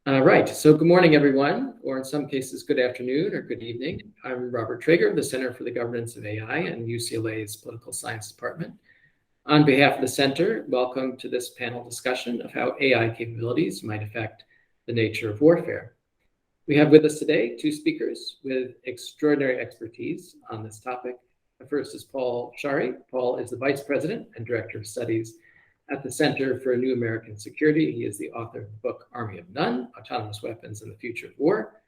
Right, so good morning, everyone, or in some cases, good afternoon or good evening. I'm Robert Traeger of the Center for the Governance of AI and UCLA's Political Science Department. On behalf of the center, welcome to this panel discussion of how AI capabilities might affect the nature of warfare. We have with us today two speakers with extraordinary expertise on this topic. The first is Paul Scharre. Paul is the Vice President and Director of Studies at the Center for New American Security. He is the author of the book Army of None, Autonomous Weapons and the Future of War,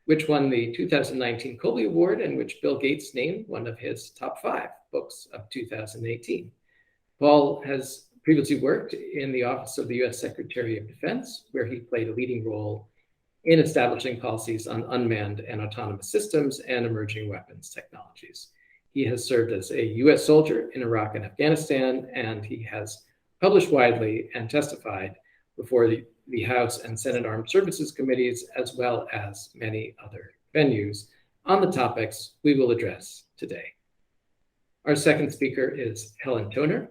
which won the 2019 Colby Award and which Bill Gates named one of his top 5 books of 2018. Paul has previously worked in the Office of the U.S. Secretary of Defense, where he played a leading role in establishing policies on unmanned and autonomous systems and emerging weapons technologies. He has served as a U.S. soldier in Iraq and Afghanistan, and he has published widely and testified before the House and Senate Armed Services Committees, as well as many other venues on the topics we will address today. Our second speaker is Helen Toner.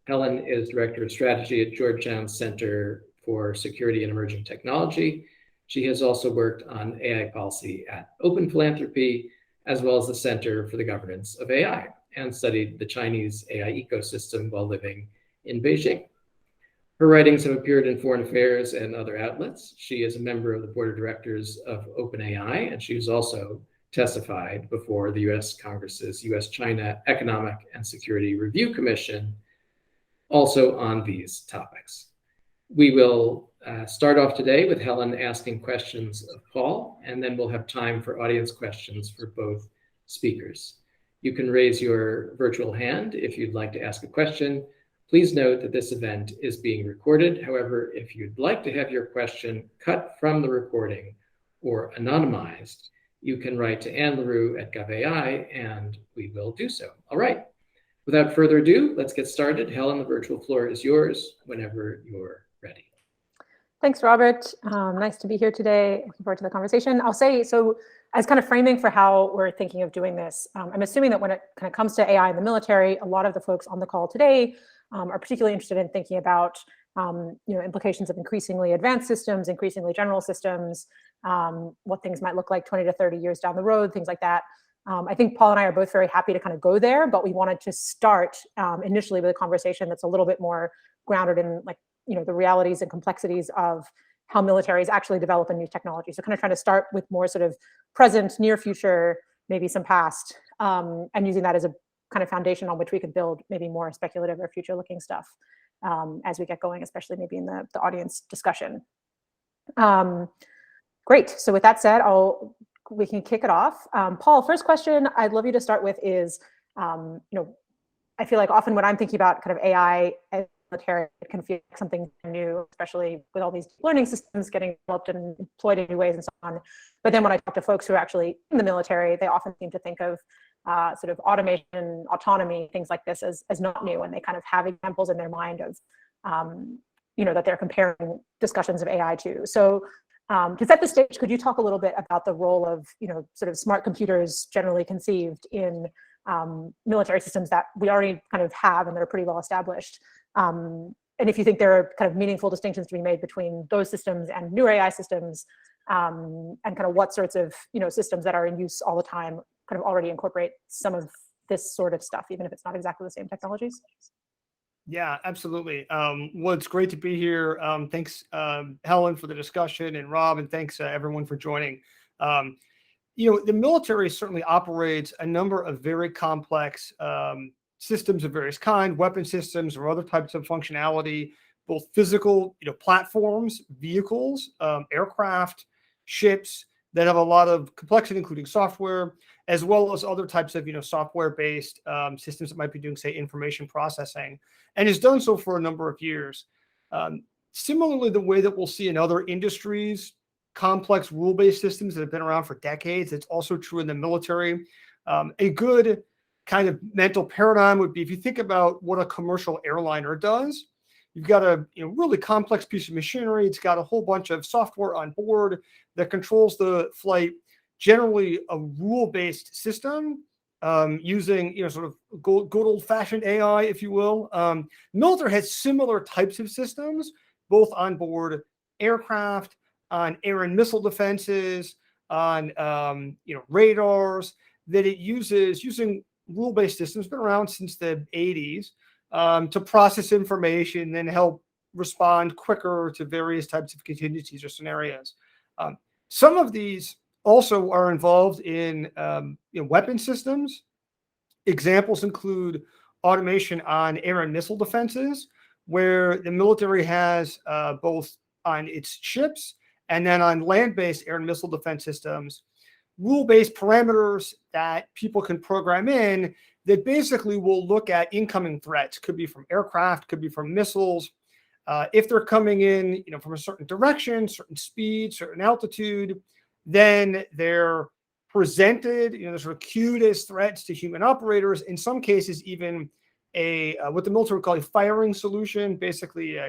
Helen is Director of Strategy at Georgetown Center for Security and Emerging Technology. She has also worked on AI policy at Open Philanthropy, as well as the Center for the Governance of AI, and studied the Chinese AI ecosystem while living in Beijing. Her writings have appeared in Foreign Affairs and other outlets. She is a member of the board of directors of OpenAI, and she has also testified before the U.S. Congress's U.S.-China Economic and Security Review Commission, also on these topics. We will start off today with Helen asking questions of Paul, and then we'll have time for audience questions for both speakers. You can raise your virtual hand if you'd like to ask a question. Please note that this event is being recorded. However, if you'd like to have your question cut from the recording or anonymized, you can write to Anne LaRue at GovAI, and we will do so. All right, without further ado, let's get started. Helen, the virtual floor is yours whenever you're ready. Thanks, Robert. Nice to be here today. Looking forward to the conversation. I'll say, so as kind of framing for how we're thinking of doing this, I'm assuming that when it kind of comes to AI in the military, a lot of the folks on the call today are particularly interested in thinking about implications of increasingly advanced systems, increasingly general systems, what things might look like 20 to 30 years down the road, things like that. I think Paul and I are both very happy to kind of go there, but we wanted to start initially with a conversation that's a little bit more grounded in the realities and complexities of how militaries actually develop a new technology. So kind of trying to start with more sort of present, near future, maybe some past, and using that as a kind of foundation on which we could build maybe more speculative or future-looking stuff as we get going, especially maybe in the audience discussion. Great. So with that said, we can kick it off. Paul, first question I'd love you to start with is, I feel like often when I'm thinking about kind of AI and military, it can feel like something new, especially with all these learning systems getting developed and employed in new ways and so on. But then when I talk to folks who are actually in the military, they often seem to think of sort of automation, autonomy, things like this as not new, and they kind of have examples in their mind of, that they're comparing discussions of AI to. So to set the stage, could you talk a little bit about the role of, sort of smart computers generally conceived in military systems that we already kind of have and that are pretty well established? And if you think there are kind of meaningful distinctions to be made between those systems and newer AI systems, and kind of what sorts of, systems that are in use all the time kind of already incorporate some of this sort of stuff, even if it's not exactly the same technologies? Yeah, absolutely. Well, it's great to be here. Thanks, Helen, for the discussion, and Rob, and thanks everyone for joining. The military certainly operates a number of very complex systems of various kinds, weapon systems or other types of functionality, both physical, platforms, vehicles, aircraft, ships that have a lot of complexity, including software, as well as other types of, software-based systems that might be doing, say, information processing, and has done so for a number of years. Similarly, the way that we'll see in other industries, complex rule-based systems that have been around for decades, it's also true in the military. A good kind of mental paradigm would be if you think about what a commercial airliner does. You've got a really complex piece of machinery. It's got a whole bunch of software on board that controls the flight, generally a rule-based system using sort of good old-fashioned AI, if you will. Military has similar types of systems, both on board aircraft, on air and missile defenses, on radars, that it uses using rule-based systems, been around since the 80s, to process information and help respond quicker to various types of contingencies or scenarios. Some of these also are involved in weapon systems. Examples include automation on air and missile defenses, where the military has both on its ships and then on land-based air and missile defense systems, rule-based parameters that people can program in that basically will look at incoming threats. Could be from aircraft, could be from missiles. If they're coming in, from a certain direction, certain speed, certain altitude, then they're presented, they're sort of cued as threats to human operators. In some cases, even what the military would call a firing solution, basically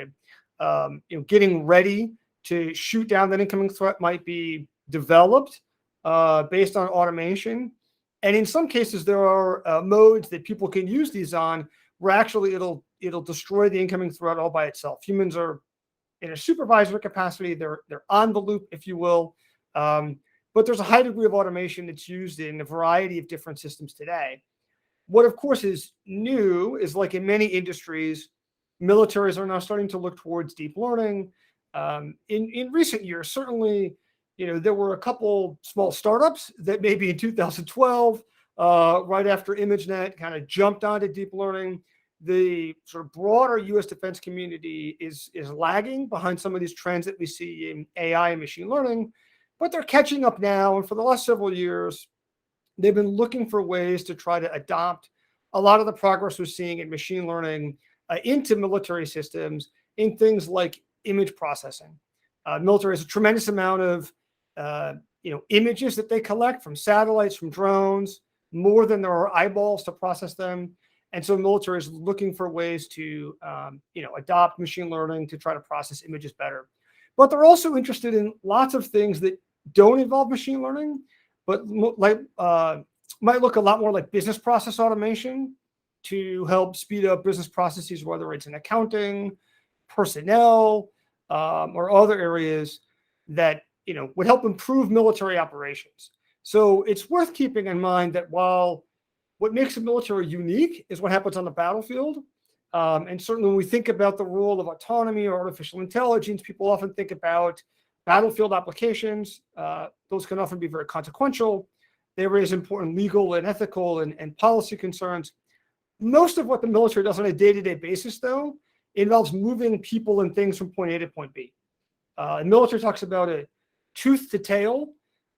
getting ready to shoot down that incoming threat might be developed based on automation. And in some cases, there are modes that people can use these on where actually it'll destroy the incoming threat all by itself. Humans are in a supervisory capacity. They're on the loop, if you will. But there's a high degree of automation that's used in a variety of different systems today. What, of course, is new is, like in many industries, militaries are now starting to look towards deep learning. In recent years, certainly, there were a couple small startups that maybe in 2012, right after ImageNet, kind of jumped onto deep learning. The sort of broader U.S. defense community is lagging behind some of these trends that we see in AI and machine learning, but they're catching up now. And for the last several years, they've been looking for ways to try to adopt a lot of the progress we're seeing in machine learning into military systems in things like image processing. Military has a tremendous amount of images that they collect from satellites, from drones, more than there are eyeballs to process them. And so military is looking for ways to adopt machine learning to try to process images better. But they're also interested in lots of things that don't involve machine learning, but might look a lot more like business process automation to help speed up business processes, whether it's in accounting, personnel, or other areas that would help improve military operations. So it's worth keeping in mind that while what makes the military unique is what happens on the battlefield, and certainly when we think about the role of autonomy or artificial intelligence, people often think about battlefield applications. Those can often be very consequential. They raise important legal and ethical and policy concerns. Most of what the military does on a day-to-day basis, though, involves moving people and things from point A to point B. The military talks about a tooth to tail,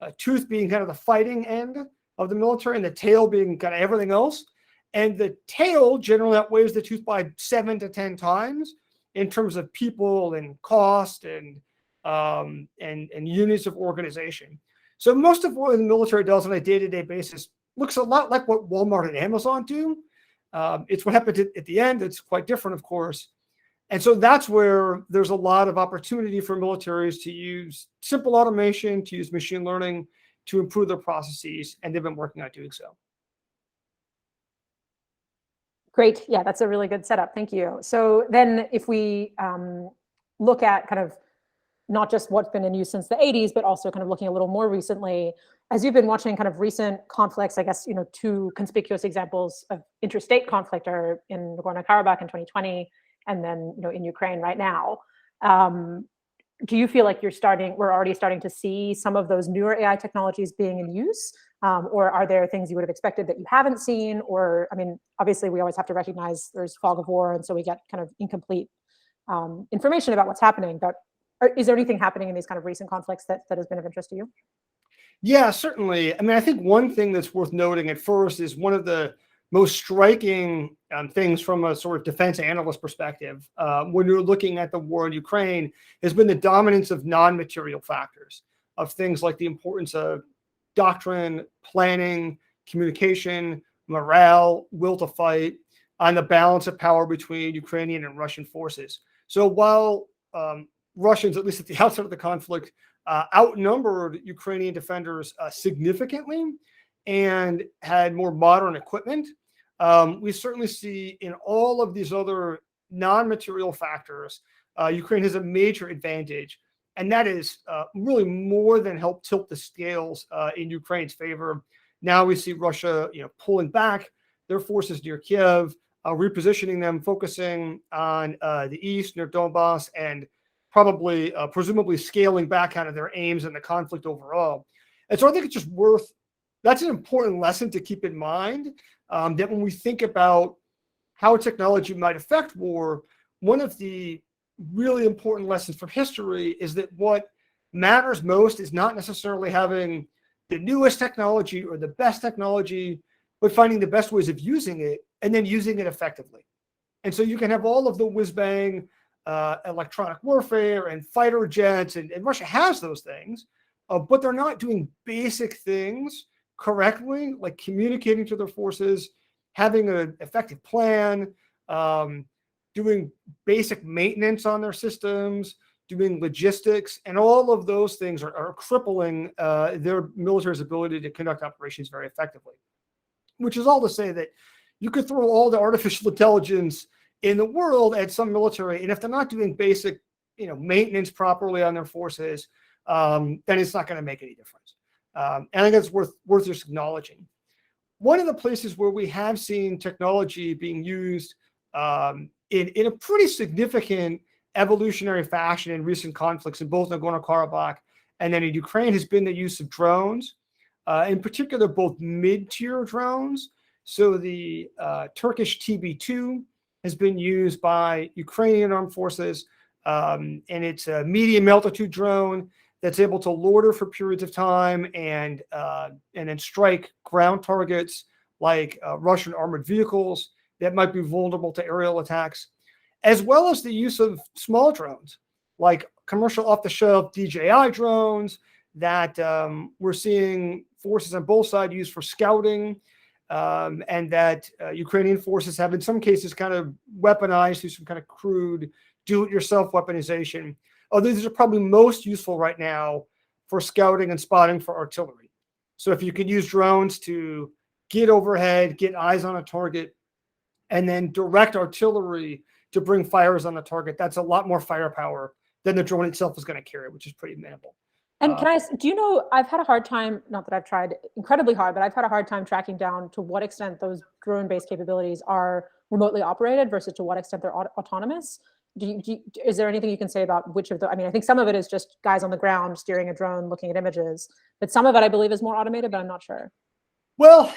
a tooth being kind of the fighting end of the military and the tail being kind of everything else. And the tail generally outweighs the tooth by 7 to 10 times in terms of people and cost and units of organization. So most of what the military does on a day-to-day basis looks a lot like what Walmart and Amazon do. It's what happens at the end. It's quite different, of course. And so that's where there's a lot of opportunity for militaries to use simple automation, to use machine learning to improve their processes, and they've been working on doing so. Great. Yeah, that's a really good setup. Thank you. So then if we look at kind of not just what's been in use since the 80s, but also kind of looking a little more recently, as you've been watching kind of recent conflicts, I guess, two conspicuous examples of interstate conflict are in Nagorno-Karabakh in 2020, and then, in Ukraine right now. Do you feel like we're already starting to see some of those newer AI technologies being in use? Or are there things you would have expected that you haven't seen? Or, obviously we always have to recognize there's fog of war, and so we get kind of incomplete information about what's happening. But is there anything happening in these kind of recent conflicts that has been of interest to you? Yeah, certainly. I think one thing that's worth noting at first is one of the most striking things from a sort of defense analyst perspective when you're looking at the war in Ukraine has been the dominance of non-material factors, of things like the importance of doctrine, planning, communication, morale, will to fight, on the balance of power between Ukrainian and Russian forces. So while Russians, at least at the outset of the conflict, outnumbered Ukrainian defenders significantly and had more modern equipment, we certainly see in all of these other non-material factors, Ukraine has a major advantage And that is really more than helped tilt the scales in Ukraine's favor. Now we see Russia, pulling back their forces near Kiev, repositioning them, focusing on the east near Donbass, and probably, presumably scaling back out of their aims in the conflict overall. And so I think it's just that's an important lesson to keep in mind, that when we think about how technology might affect war, one of the really important lessons from history is that what matters most is not necessarily having the newest technology or the best technology, but finding the best ways of using it and then using it effectively. And so you can have all of the whiz-bang electronic warfare and fighter jets, and Russia has those things, but they're not doing basic things correctly, like communicating to their forces, having an effective plan, doing basic maintenance on their systems, doing logistics, and all of those things are crippling their military's ability to conduct operations very effectively. Which is all to say that you could throw all the artificial intelligence in the world at some military, and if they're not doing basic, maintenance properly on their forces, then it's not going to make any difference. And I think it's worth just acknowledging. One of the places where we have seen technology being used in a pretty significant evolutionary fashion in recent conflicts in both Nagorno-Karabakh and then in Ukraine has been the use of drones, in particular, both mid-tier drones. So the Turkish TB2 has been used by Ukrainian armed forces, and it's a medium altitude drone that's able to loiter for periods of time and then strike ground targets like Russian armored vehicles that might be vulnerable to aerial attacks, as well as the use of small drones like commercial off-the-shelf DJI drones that we're seeing forces on both sides use for scouting, and that Ukrainian forces have in some cases kind of weaponized through some kind of crude do-it-yourself weaponization. Although these are probably most useful right now for scouting and spotting for artillery. So if you can use drones to get overhead, get eyes on a target, and then direct artillery to bring fires on the target, that's a lot more firepower than the drone itself is going to carry, which is pretty minimal. And can I, do you know, I've had a hard time, not that I've tried incredibly hard, but I've had a hard time tracking down to what extent those drone-based capabilities are remotely operated versus to what extent they're autonomous. Is there anything you can say about which of the, I think some of it is just guys on the ground steering a drone, looking at images, but some of it I believe is more automated, but I'm not sure. Well,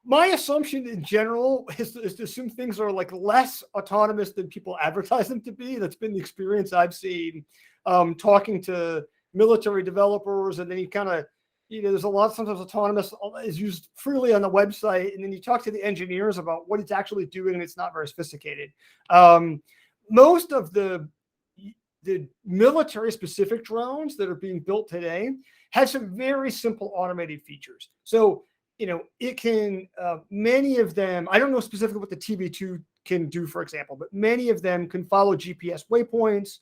my assumption in general is to assume things are like less autonomous than people advertise them to be. That's been the experience I've seen talking to military developers, and then you kind of, there's a lot, sometimes autonomous is used freely on the website, and then you talk to the engineers about what it's actually doing, and it's not very sophisticated. Most of the military specific drones that are being built today have some very simple automated features. So, it can, many of them, I don't know specifically what the TB2 can do, for example, but many of them can follow GPS waypoints,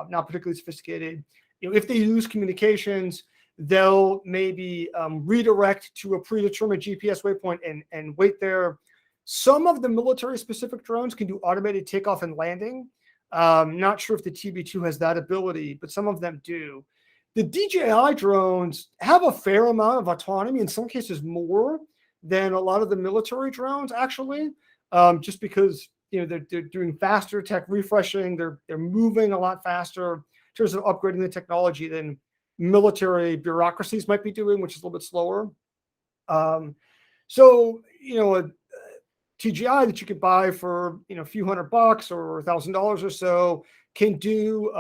not particularly sophisticated. If they use communications, they'll maybe redirect to a predetermined GPS waypoint and wait there. Some of the military specific drones can do automated takeoff and landing. Not sure if the TB2 has that ability, but some of them do. The DJI drones have a fair amount of autonomy, in some cases more than a lot of the military drones, actually, just because they're doing faster tech refreshing, they're moving a lot faster in terms of upgrading the technology than military bureaucracies might be doing, which is a little bit slower. So a TGI that you could buy for a few $100 or $1,000 or so can do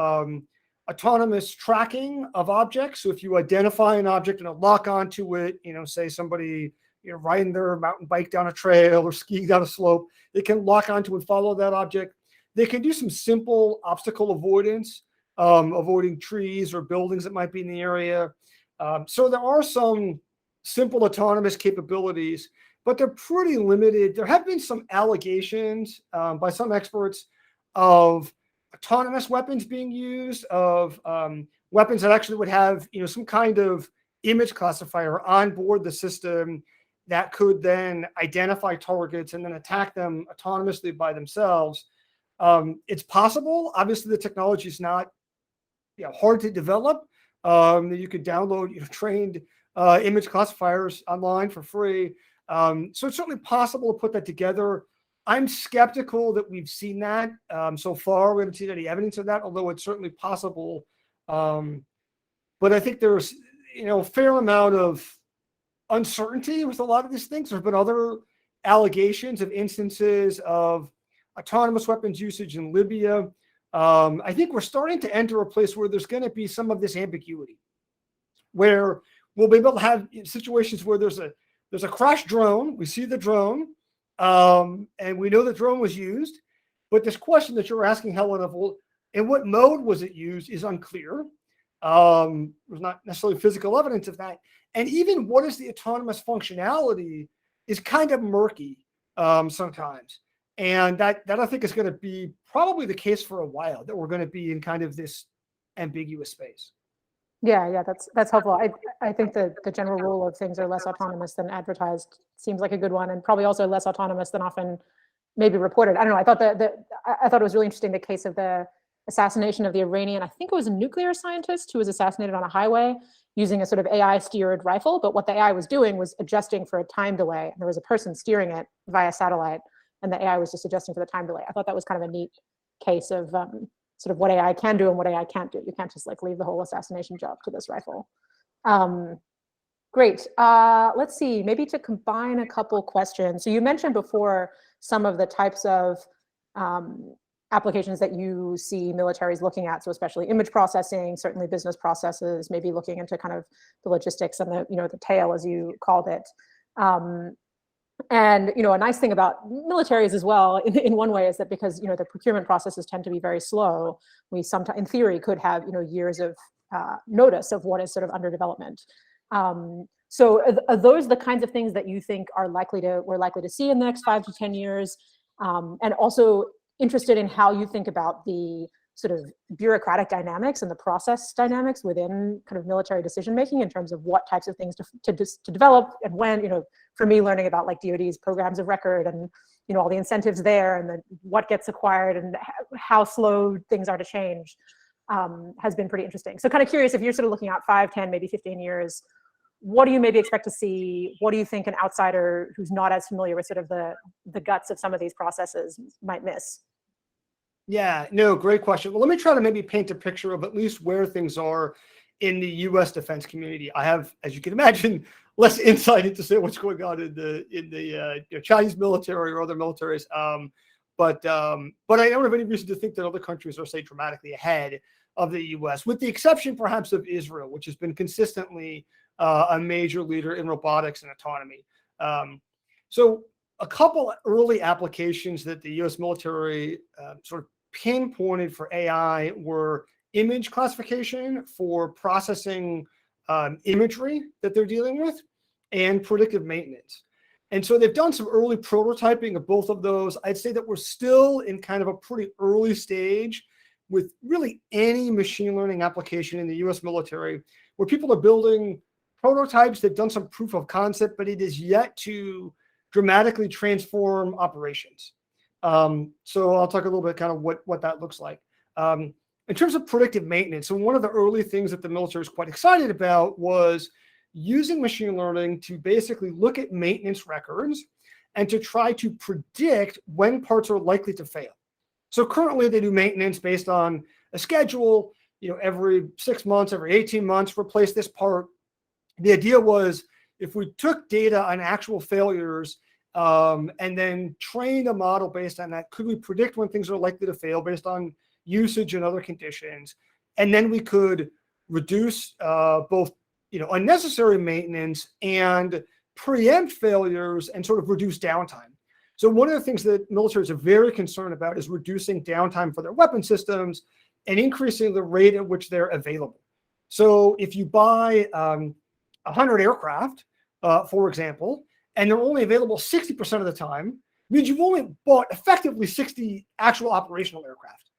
autonomous tracking of objects. So if you identify an object and lock onto it, say somebody riding their mountain bike down a trail or skiing down a slope, they can lock onto and follow that object. They can do some simple obstacle avoidance, avoiding trees or buildings that might be in the area. So there are some simple autonomous capabilities, but they're pretty limited. There have been some allegations by some experts of autonomous weapons being used, of weapons that actually would have some kind of image classifier on board the system that could then identify targets and then attack them autonomously by themselves. It's possible. Obviously, the technology is not hard to develop. You could download trained image classifiers online for free. So it's certainly possible to put that together. I'm skeptical that we've seen that so far. We haven't seen any evidence of that, although it's certainly possible. But I think there's a fair amount of uncertainty with a lot of these things. There's been other allegations of instances of autonomous weapons usage in Libya. I think we're starting to enter a place where there's going to be some of this ambiguity, where we'll be able to have situations where there's a crashed drone. We see the drone, and we know the drone was used, but this question that you're asking, Helen, of in what mode was it used is unclear. There's not necessarily physical evidence of that, and even what is the autonomous functionality is kind of murky sometimes. And that I think is going to be probably the case for a while, that we're going to be in kind of this ambiguous space. Yeah, that's helpful. I think that the general rule of things are less autonomous than advertised seems like a good one, and probably also less autonomous than often maybe reported. I don't know. I thought I thought it was really interesting, the case of the assassination of the Iranian, I think it was a nuclear scientist who was assassinated on a highway using a sort of AI steered rifle. But what the AI was doing was adjusting for a time delay. And there was a person steering it via satellite, and the AI was just adjusting for the time delay. I thought that was kind of a neat case of sort of what AI can do and what AI can't do. You can't just leave the whole assassination job to this rifle. Great. Let's see, maybe to combine a couple questions. So you mentioned before some of the types of applications that you see militaries looking at, so especially image processing, certainly business processes, maybe looking into kind of the logistics and the tail, as you called it. And a nice thing about militaries as well, in one way, is that because the procurement processes tend to be very slow, we sometimes, in theory, could have years of notice of what is sort of under development. So are those the kinds of things that you think we're likely to see in the next 5 to 10 years? And also interested in how you think about the sort of bureaucratic dynamics and the process dynamics within kind of military decision making, in terms of what types of things to develop, and when, for me, learning about DoD's programs of record and all the incentives there, and then what gets acquired and how slow things are to change, has been pretty interesting. So kind of curious, if you're sort of looking out 5, 10, maybe 15 years, what do you maybe expect to see? What do you think an outsider who's not as familiar with sort of the guts of some of these processes might miss? Yeah, no, great question. Well, let me try to maybe paint a picture of at least where things are in the U.S. defense community. I have, as you can imagine, less insight into say what's going on in the Chinese military or other militaries. But I don't have any reason to think that other countries are, say, dramatically ahead of the U.S., with the exception perhaps of Israel, which has been consistently a major leader in robotics and autonomy. So a couple early applications that the U.S. military sort of pinpointed for AI were image classification for processing imagery that they're dealing with, and predictive maintenance. And so they've done some early prototyping of both of those. I'd say that we're still in kind of a pretty early stage with really any machine learning application in the US military, where people are building prototypes. They've done some proof of concept, but it is yet to dramatically transform operations. So I'll talk a little bit kind of what that looks like. In terms of predictive maintenance, so one of the early things that the military was quite excited about was using machine learning to basically look at maintenance records and to try to predict when parts are likely to fail. So currently they do maintenance based on a schedule, every 6 months, every 18 months, replace this part. The idea was, if we took data on actual failures and then trained a model based on that, could we predict when things are likely to fail based on usage and other conditions? And then we could reduce both unnecessary maintenance and preempt failures and sort of reduce downtime. So one of the things that militaries are very concerned about is reducing downtime for their weapon systems and increasing the rate at which they're available. So if you buy 100 aircraft, for example, and they're only available 60% of the time, means you've only bought effectively 60 actual operational aircraft.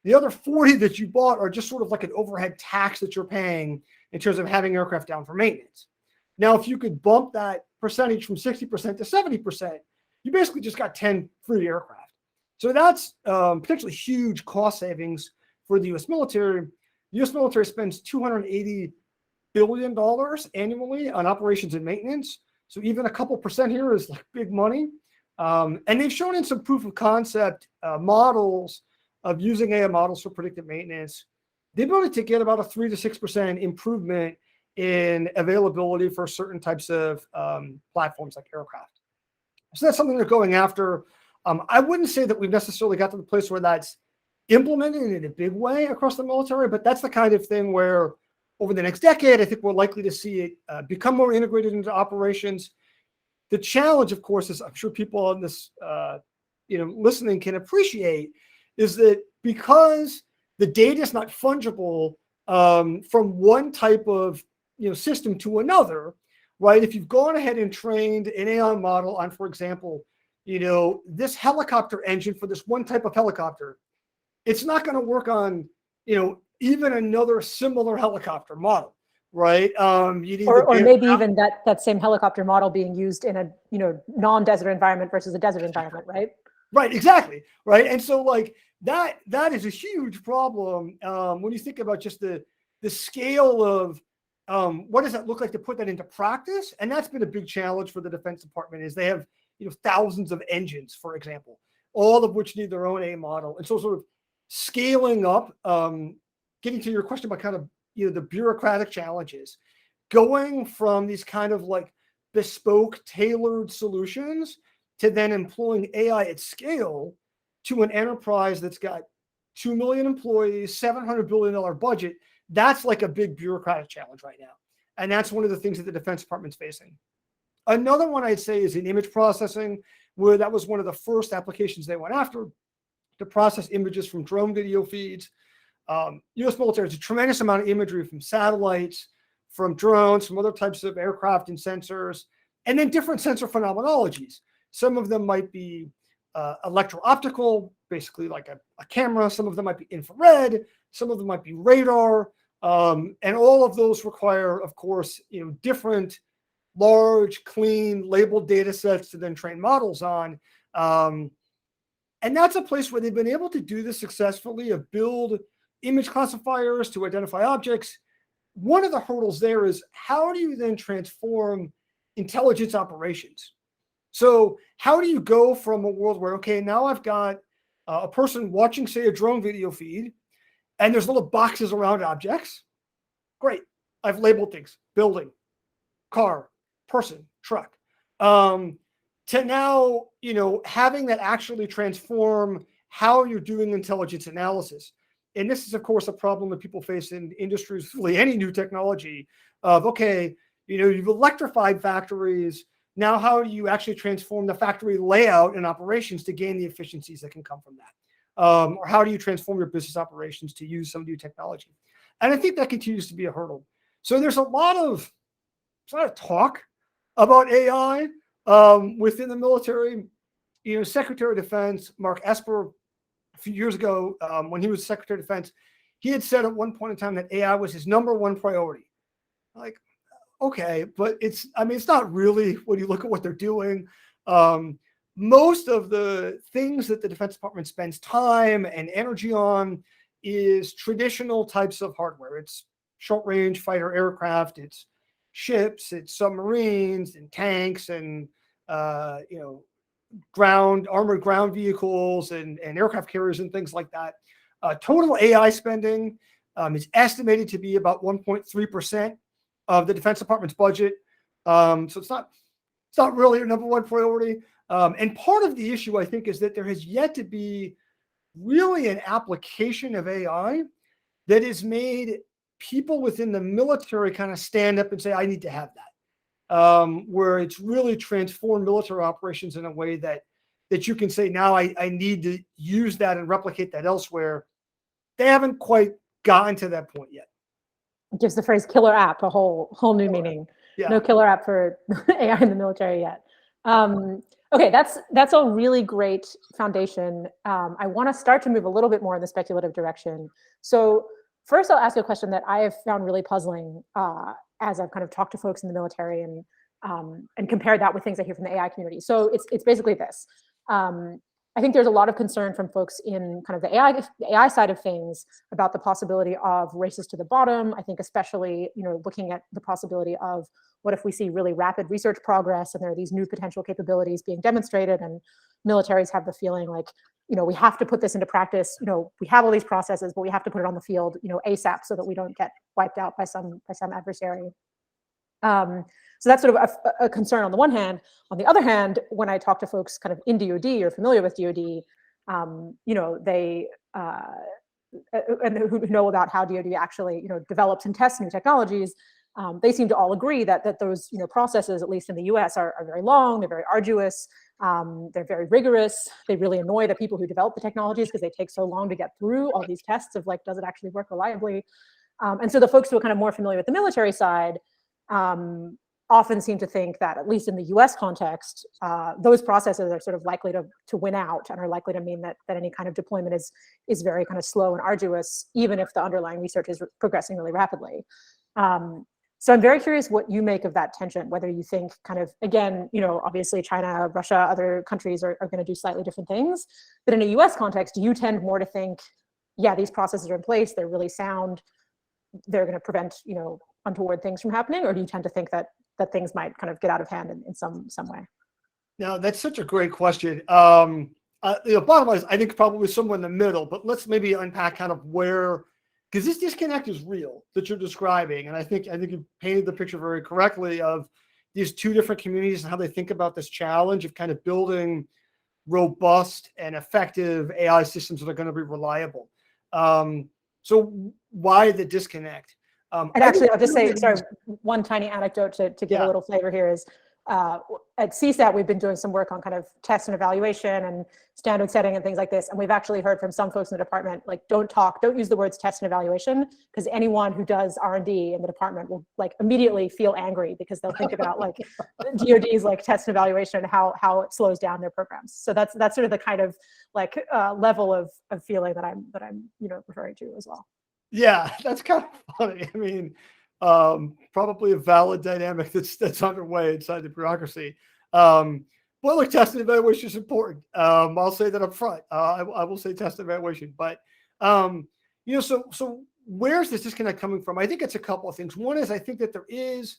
The other 40 that you bought are just sort of like an overhead tax that you're paying in terms of having aircraft down for maintenance. Now, if you could bump that percentage from 60% to 70%, you basically just got 10 free aircraft. So that's potentially huge cost savings for the US military. The U.S. military spends $280 billion annually on operations and maintenance. So even a couple percent here is like big money. And they've shown in some proof of concept models of using AI models for predictive maintenance, the ability to get about a 3 to 6% improvement in availability for certain types of platforms like aircraft. So that's something they're going after. I wouldn't say that we've necessarily got to the place where that's implemented in a big way across the military, but that's the kind of thing where over the next decade, I think we're likely to see it become more integrated into operations. The challenge, of course, is I'm sure people on this, listening can appreciate, is that because the data is not fungible from one type of system to another, right? If you've gone ahead and trained an AI model on, for example, this helicopter engine for this one type of helicopter, it's not going to work on, even another similar helicopter model, right? You need or maybe even that same helicopter model being used in a non-desert environment versus a desert environment, right? Right, exactly, right. And so like that is a huge problem when you think about just the scale of what does that look like to put that into practice. And that's been a big challenge for the Defense Department, is they have thousands of engines, for example, all of which need their own A model. And so sort of scaling up, getting to your question about kind of the bureaucratic challenges, going from these kind of like bespoke tailored solutions to then employing AI at scale to an enterprise that's got 2 million employees, $700 billion budget. That's like a big bureaucratic challenge right now. And that's one of the things that the Defense Department's facing. Another one I'd say is in image processing, where that was one of the first applications they went after, to process images from drone video feeds. U.S. military has a tremendous amount of imagery from satellites, from drones, from other types of aircraft and sensors, and then different sensor phenomenologies. Some of them might be electro-optical, basically like a camera. Some of them might be infrared. Some of them might be radar. And all of those require, of course, different large, clean, labeled data sets to then train models on. And that's a place where they've been able to do this successfully, of build image classifiers to identify objects. One of the hurdles there is, how do you then transform intelligence operations? So how do you go from a world where, okay, now I've got a person watching, say, a drone video feed, and there's little boxes around objects. Great. I've labeled things: building, car, person, truck. To now, having that actually transform how you're doing intelligence analysis. And this is, of course, a problem that people face in industries, really any new technology, of, okay, you've electrified factories. Now, how do you actually transform the factory layout and operations to gain the efficiencies that can come from that? Or how do you transform your business operations to use some new technology? And I think that continues to be a hurdle. So there's a lot of talk about AI within the military. Secretary of Defense Mark Esper, a few years ago, when he was Secretary of Defense, he had said at one point in time that AI was his number one priority. Like, okay, but it's not really when you look at what they're doing. Most of the things that the Defense Department spends time and energy on is traditional types of hardware. It's short-range fighter aircraft, it's ships, it's submarines and tanks, and armored ground vehicles and aircraft carriers and things like that. Total AI spending is estimated to be about 1.3% of the Defense Department's budget. So it's not really a number one priority. And part of the issue, I think, is that there has yet to be really an application of AI that has made people within the military kind of stand up and say, I need to have that, where it's really transformed military operations in a way that you can say, now I need to use that and replicate that elsewhere. They haven't quite gotten to that point yet. It gives the phrase killer app a whole new meaning. Yeah. No killer app for AI in the military yet. Okay, that's a really great foundation. I want to start to move a little bit more in the speculative direction. So first, I'll ask you a question that I have found really puzzling as I've kind of talked to folks in the military and compared that with things I hear from the AI community. So it's basically this. I I think there's a lot of concern from folks in kind of the AI side of things about the possibility of races to the bottom. I think especially, looking at the possibility of what if we see really rapid research progress and there are these new potential capabilities being demonstrated, and militaries have the feeling like, we have to put this into practice. We have all these processes, but we have to put it on the field, ASAP, so that we don't get wiped out by some adversary. So that's sort of a concern on the one hand. On the other hand, when I talk to folks kind of in DoD or familiar with DoD, they and who know about how DoD actually develops and tests new technologies, they seem to all agree that those processes, at least in the U.S., are very long. They're very arduous. They're very rigorous. They really annoy the people who develop the technologies because they take so long to get through all these tests of like, does it actually work reliably? And so the folks who are kind of more familiar with the military side often seem to think that, at least in the US context, those processes are sort of likely to win out and are likely to mean that any kind of deployment is very kind of slow and arduous, even if the underlying research is progressing really rapidly. So I'm very curious what you make of that tension, whether you think kind of, again, obviously China, Russia, other countries are going to do slightly different things. But in a US context, do you tend more to think, yeah, these processes are in place, they're really sound, they're going to prevent, untoward things from happening? Or do you tend to think that things might kind of get out of hand in some way? No, that's such a great question. Bottom line is, I think probably somewhere in the middle, but let's maybe unpack kind of where, because this disconnect is real that you're describing. And I think you painted the picture very correctly of these two different communities and how they think about this challenge of kind of building robust and effective AI systems that are going to be reliable. So why the disconnect? And actually, I'll just say, sorry, one tiny anecdote to give a little flavor here is, at CSAT, we've been doing some work on kind of test and evaluation and standard setting and things like this. And we've actually heard from some folks in the department, like, don't use the words test and evaluation, because anyone who does R&D in the department will like immediately feel angry because they'll think about like DoD's like test and evaluation and how it slows down their programs. So that's sort of the kind of like level of feeling that I'm referring to as well. Yeah, that's kind of funny. I mean, probably a valid dynamic that's underway inside the bureaucracy. Well, look, test and evaluation is important. I'll say that up front. I will say test and evaluation, but so where's this disconnect coming from? I think it's a couple of things. One is I think that there is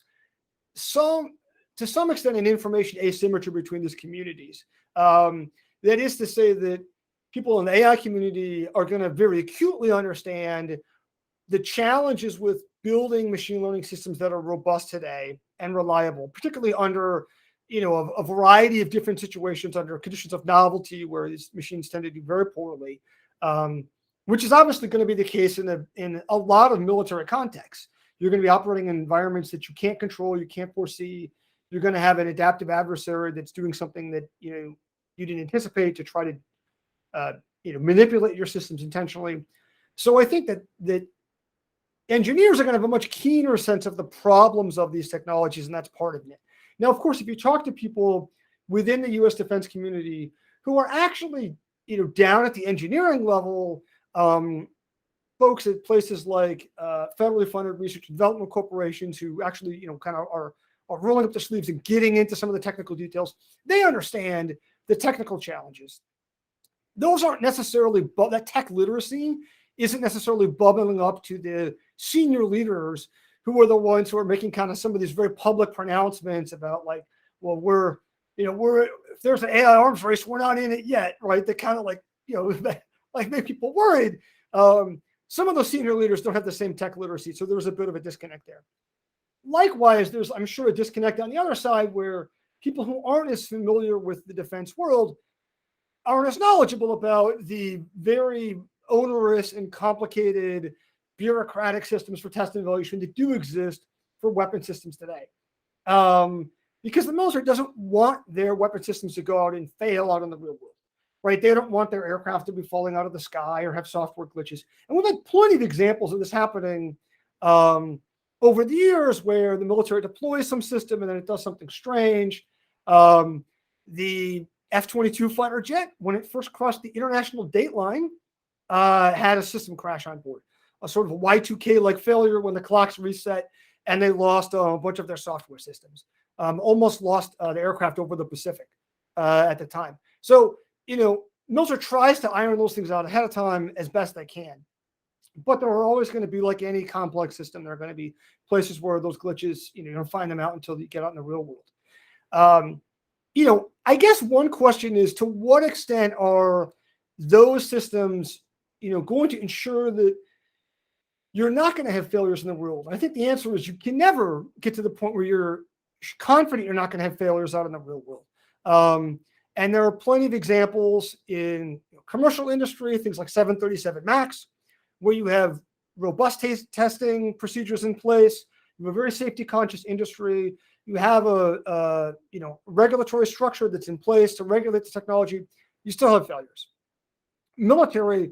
to some extent an information asymmetry between these communities. That is to say that people in the AI community are going to very acutely understand the challenges with building machine learning systems that are robust today and reliable, particularly under, a variety of different situations, under conditions of novelty where these machines tend to do very poorly, which is obviously going to be the case in a lot of military contexts. You're going to be operating in environments that you can't control, you can't foresee. You're going to have an adaptive adversary that's doing something that you didn't anticipate to try to manipulate your systems intentionally. So I think that engineers are going to have a much keener sense of the problems of these technologies, and that's part of it. Now, of course, if you talk to people within the U.S. defense community who are actually, down at the engineering level, folks at places like federally funded research and development corporations who actually, kind of are rolling up their sleeves and getting into some of the technical details, they understand the technical challenges. Those aren't necessarily, that tech literacy isn't necessarily bubbling up to the senior leaders who are the ones who are making kind of some of these very public pronouncements about like, well, if there's an AI arms race, we're not in it yet, right? They kind of like, like make people worried. Some of those senior leaders don't have the same tech literacy, so there's a bit of a disconnect there. Likewise, there's, I'm sure, a disconnect on the other side where people who aren't as familiar with the defense world aren't as knowledgeable about the very onerous and complicated bureaucratic systems for test and evaluation that do exist for weapon systems today. Because the military doesn't want their weapon systems to go out and fail out in the real world, right? They don't want their aircraft to be falling out of the sky or have software glitches. And we've had plenty of examples of this happening over the years where the military deploys some system and then it does something strange. The F-22 fighter jet, when it first crossed the international date line, had a system crash on board, a sort of a Y2K-like failure when the clocks reset, and they lost a bunch of their software systems. Almost lost the aircraft over the Pacific at the time. So, Meltzer tries to iron those things out ahead of time as best they can. But there are always going to be, like any complex system, there are going to be places where those glitches, you don't find them out until you get out in the real world. I guess one question is, to what extent are those systems, going to ensure that you're not going to have failures in the real world? I think the answer is you can never get to the point where you're confident you're not going to have failures out in the real world. And there are plenty of examples in commercial industry, things like 737 MAX, where you have robust testing procedures in place. You have a very safety conscious industry. You have a regulatory structure that's in place to regulate the technology. You still have failures. Military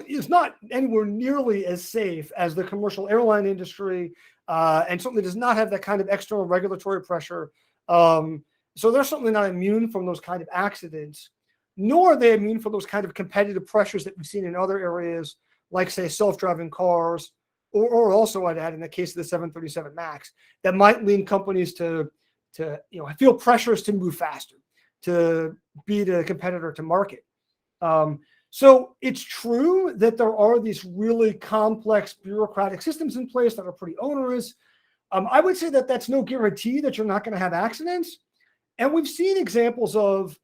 is not anywhere nearly as safe as the commercial airline industry, and certainly does not have that kind of external regulatory pressure. So they're certainly not immune from those kind of accidents, nor are they immune from those kind of competitive pressures that we've seen in other areas, like, say, self-driving cars, or also, I'd add, in the case of the 737 MAX, that might lead companies to feel pressures to move faster, to beat a competitor to market. So it's true that there are these really complex bureaucratic systems in place that are pretty onerous. I would say that that's no guarantee that you're not going to have accidents. And we've seen examples of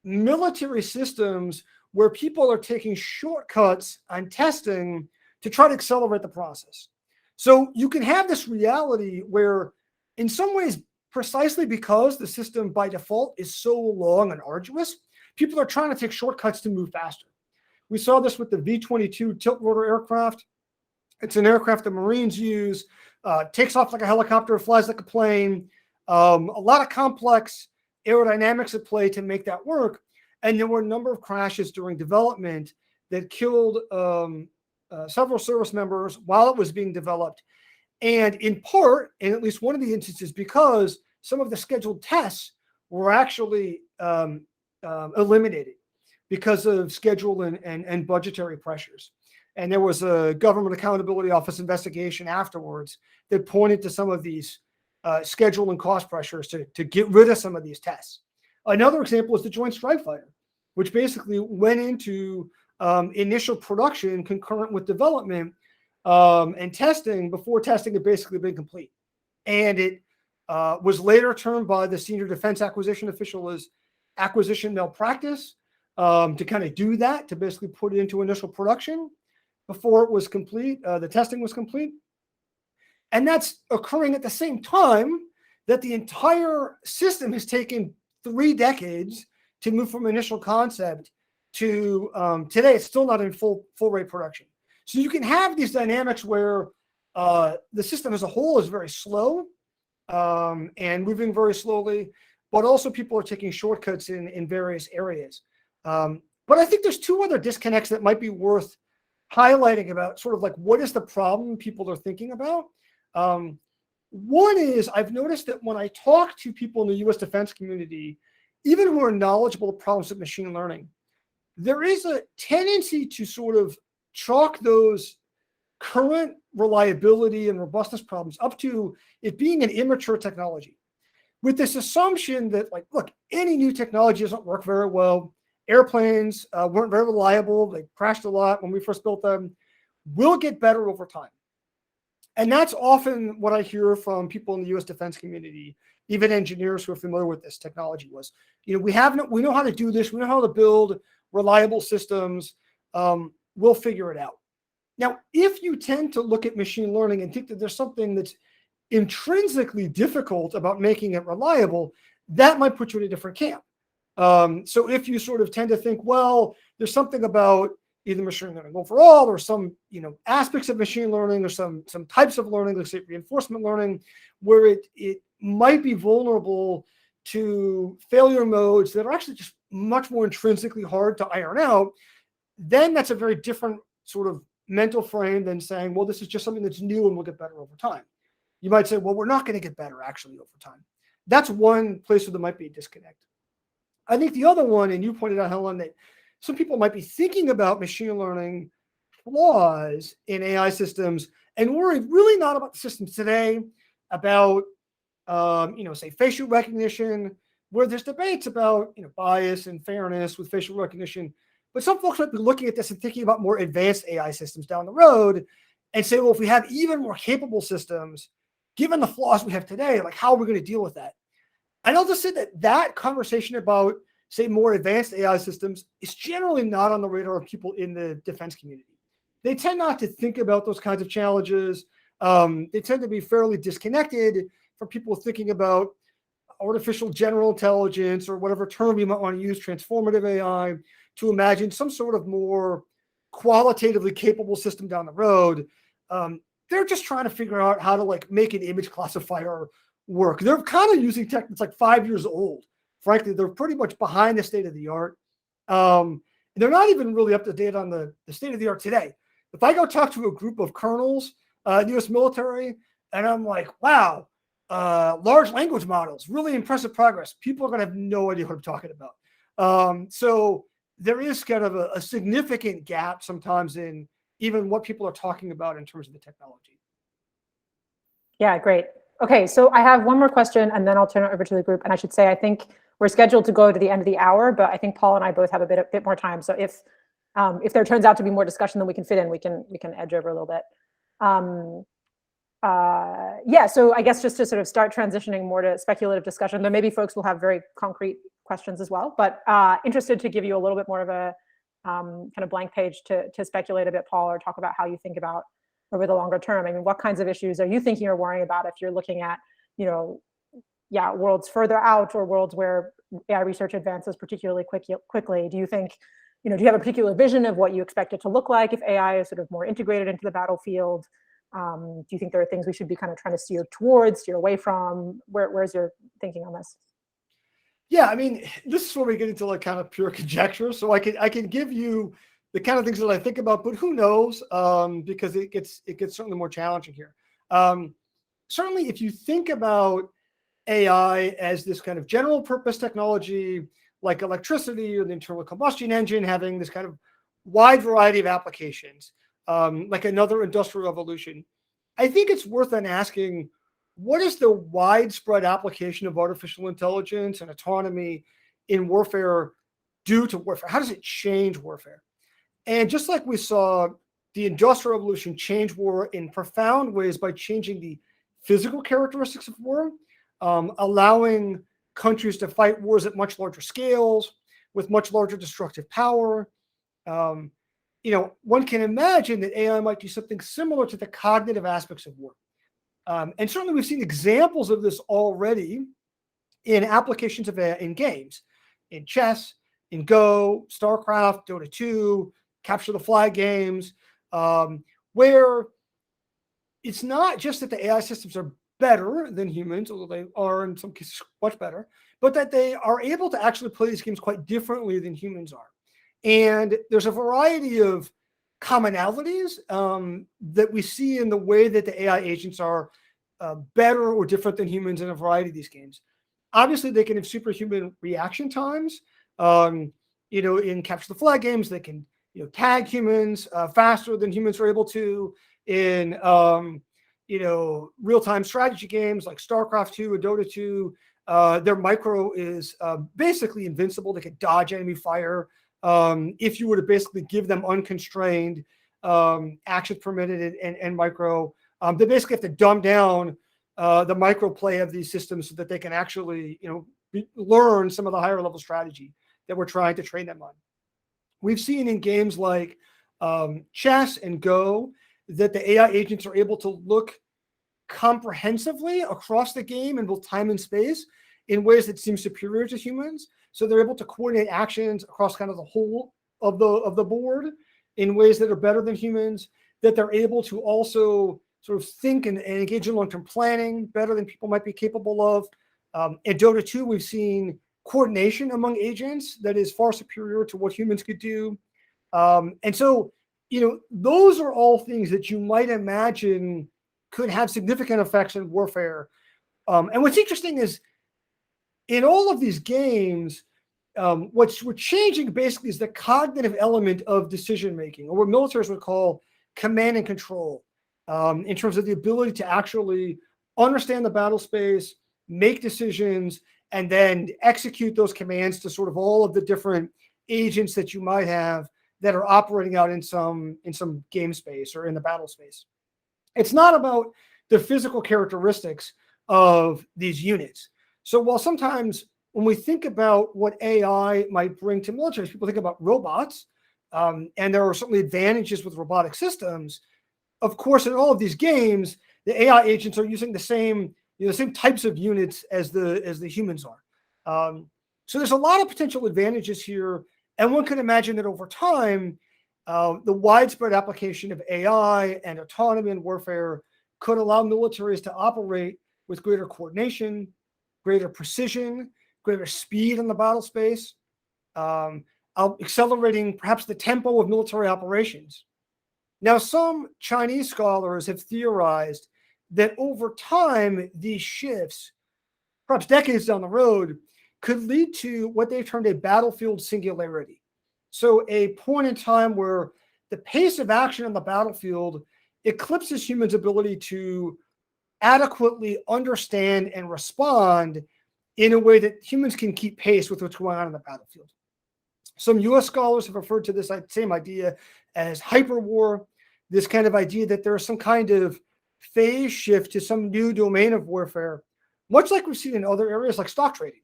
military systems where people are taking shortcuts on testing to try to accelerate the process. So you can have this reality where, in some ways, precisely because the system by default is so long and arduous, people are trying to take shortcuts to move faster. We saw this with the V-22 tilt rotor aircraft. It's an aircraft the Marines use, takes off like a helicopter, flies like a plane. A lot of complex aerodynamics at play to make that work. And there were a number of crashes during development that killed several service members while it was being developed. And in part, in at least one of the instances, because some of the scheduled tests were actually eliminated because of schedule and budgetary pressures. And there was a Government Accountability Office investigation afterwards that pointed to some of these schedule and cost pressures to get rid of some of these tests. Another example is the Joint Strike Fighter, which basically went into initial production concurrent with development and testing before testing had basically been complete. And it was later termed by the senior defense acquisition official as acquisition malpractice, to kind of do that, to basically put it into initial production before it was complete, the testing was complete. And that's occurring at the same time that the entire system has taken 3 decades to move from initial concept to today. It's still not in full rate production. So you can have these dynamics where the system as a whole is very slow and moving very slowly, but also people are taking shortcuts in various areas. But I think there's 2 other disconnects that might be worth highlighting about sort of like what is the problem people are thinking about. One is, I've noticed that when I talk to people in the US defense community, even who are knowledgeable of problems with machine learning, there is a tendency to sort of chalk those current reliability and robustness problems up to it being an immature technology, with this assumption that, like, look, any new technology doesn't work very well. Airplanes weren't very reliable. They crashed a lot when we first built them. We'll get better over time. And that's often what I hear from people in the US defense community, even engineers who are familiar with this technology, was, we know how to do this. We know how to build reliable systems. We'll figure it out. Now, if you tend to look at machine learning and think that there's something that's intrinsically difficult about making it reliable, that might put you in a different camp. So if you sort of tend to think, well, there's something about either machine learning overall, or some aspects of machine learning, or some types of learning, let's say reinforcement learning, where it might be vulnerable to failure modes that are actually just much more intrinsically hard to iron out, then that's a very different sort of mental frame than saying, well, this is just something that's new and will get better over time. You might say, well, we're not going to get better actually over time. That's one place where there might be a disconnect. I think the other one, and you pointed out, Helen, that some people might be thinking about machine learning flaws in AI systems and worried really not about the systems today, about, say, facial recognition, where there's debates about bias and fairness with facial recognition. But some folks might be looking at this and thinking about more advanced AI systems down the road and say, well, if we have even more capable systems, given the flaws we have today, like how are we going to deal with that? And I'll just say that conversation about, say, more advanced AI systems is generally not on the radar of people in the defense community. They tend not to think about those kinds of challenges. They tend to be fairly disconnected from people thinking about artificial general intelligence, or whatever term you might want to use, transformative AI, to imagine some sort of more qualitatively capable system down the road. They're just trying to figure out how to make an image classifier work. They're kind of using tech that's like 5 years old. Frankly, they're pretty much behind the state of the art. They're not even really up to date on the state of the art today. If I go talk to a group of colonels in the US military, and I'm like, wow, large language models, really impressive progress, people are going to have no idea what I'm talking about. So there is kind of a significant gap sometimes in even what people are talking about in terms of the technology. Yeah, great. Okay, so I have one more question, and then I'll turn it over to the group. And I should say, I think we're scheduled to go to the end of the hour, but I think Paul and I both have a bit more time. So if there turns out to be more discussion than we can fit in, we can edge over a little bit. Yeah, so I guess just to sort of start transitioning more to speculative discussion, though maybe folks will have very concrete questions as well, but interested to give you a little bit more of a kind of blank page to speculate a bit, Paul, or talk about how you think about over the longer term. I mean, what kinds of issues are you thinking or worrying about if you're looking at, worlds further out, or worlds where AI research advances particularly quickly? Do you think, do you have a particular vision of what you expect it to look like if AI is sort of more integrated into the battlefield? Do you think there are things we should be kind of trying to steer away from? Where's your thinking on this? Yeah, I mean, this is where we get into kind of pure conjecture. So I can give you the kind of things that I think about, but who knows? Because it gets certainly more challenging here. Certainly, if you think about AI as this kind of general purpose technology, like electricity or the internal combustion engine, having this kind of wide variety of applications, like another industrial revolution, I think it's worth then asking, what is the widespread application of artificial intelligence and autonomy in warfare do to warfare? How does it change warfare? And just like we saw the Industrial Revolution change war in profound ways by changing the physical characteristics of war, allowing countries to fight wars at much larger scales with much larger destructive power. One can imagine that AI might do something similar to the cognitive aspects of war. And certainly we've seen examples of this already in applications of AI in games, in chess, in Go, StarCraft, Dota 2, Capture the Flag games, where it's not just that the AI systems are better than humans, although they are in some cases much better, but that they are able to actually play these games quite differently than humans are. And there's a variety of commonalities that we see in the way that the AI agents are better or different than humans in a variety of these games. Obviously, they can have superhuman reaction times. In Capture the Flag games, they can tag humans faster than humans are able to. In real-time strategy games like StarCraft 2 or Dota 2, their micro is basically invincible. They can dodge enemy fire if you were to basically give them unconstrained actions permitted and micro. They basically have to dumb down the micro play of these systems so that they can actually learn some of the higher level strategy that we're trying to train them on. We've seen in games like chess and Go that the AI agents are able to look comprehensively across the game in both time and space in ways that seem superior to humans. So they're able to coordinate actions across kind of the whole of the board in ways that are better than humans, that they're able to also sort of think and engage in long-term planning better than people might be capable of. In Dota 2, we've seen coordination among agents that is far superior to what humans could do. And so, those are all things that you might imagine could have significant effects in warfare. And what's interesting is in all of these games, what we're changing basically is the cognitive element of decision-making, or what militaries would call command and control, in terms of the ability to actually understand the battle space, make decisions, and then execute those commands to sort of all of the different agents that you might have that are operating out in some game space or in the battle space. It's not about the physical characteristics of these units. So while sometimes when we think about what AI might bring to militaries, people think about robots, and there are certainly advantages with robotic systems. Of course, in all of these games, the AI agents are using the same types of units as the humans are. So there's a lot of potential advantages here, and one can imagine that over time, the widespread application of AI and autonomy in warfare could allow militaries to operate with greater coordination, greater precision, greater speed in the battle space, accelerating perhaps the tempo of military operations. Now, some Chinese scholars have theorized that over time, these shifts, perhaps decades down the road, could lead to what they've termed a battlefield singularity. So a point in time where the pace of action on the battlefield eclipses humans' ability to adequately understand and respond in a way that humans can keep pace with what's going on in the battlefield. Some US scholars have referred to this same idea as hyperwar, this kind of idea that there's some kind of phase shift to some new domain of warfare, much like we've seen in other areas like stock trading,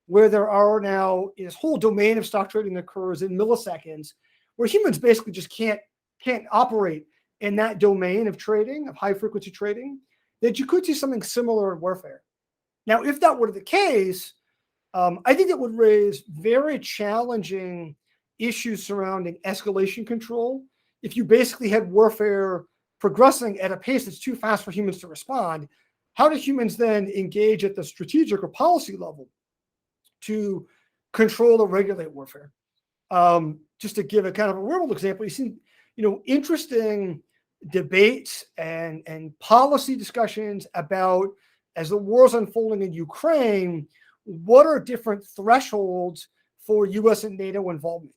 where there are now this whole domain of stock trading that occurs in milliseconds, where humans basically just can't operate in that domain of trading, of high frequency trading, that you could see something similar in warfare. Now, if that were the case, I think it would raise very challenging issues surrounding escalation control. If you basically had warfare progressing at a pace that's too fast for humans to respond, how do humans then engage at the strategic or policy level to control or regulate warfare? Just to give a kind of a real example, you see, interesting debates and policy discussions about, as the war's unfolding in Ukraine, what are different thresholds for US and NATO involvement?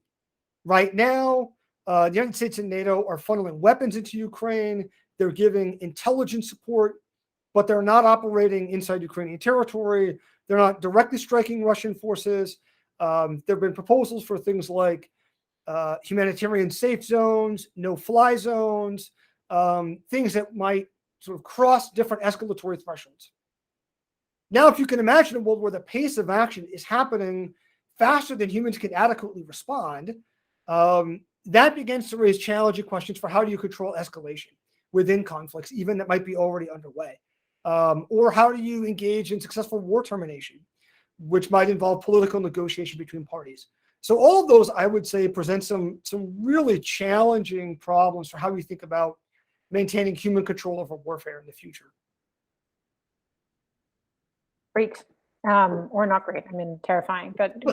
Right now, the United States and NATO are funneling weapons into Ukraine. They're giving intelligence support, but they're not operating inside Ukrainian territory. They're not directly striking Russian forces. There have been proposals for things like humanitarian safe zones, no-fly zones, things that might sort of cross different escalatory thresholds. Now, if you can imagine a world where the pace of action is happening faster than humans can adequately respond, that begins to raise challenging questions for how do you control escalation within conflicts, even that might be already underway. Or how do you engage in successful war termination, which might involve political negotiation between parties. So all of those, I would say, present some really challenging problems for how we think about maintaining human control over warfare in the future. Great, or not great. I mean, terrifying, but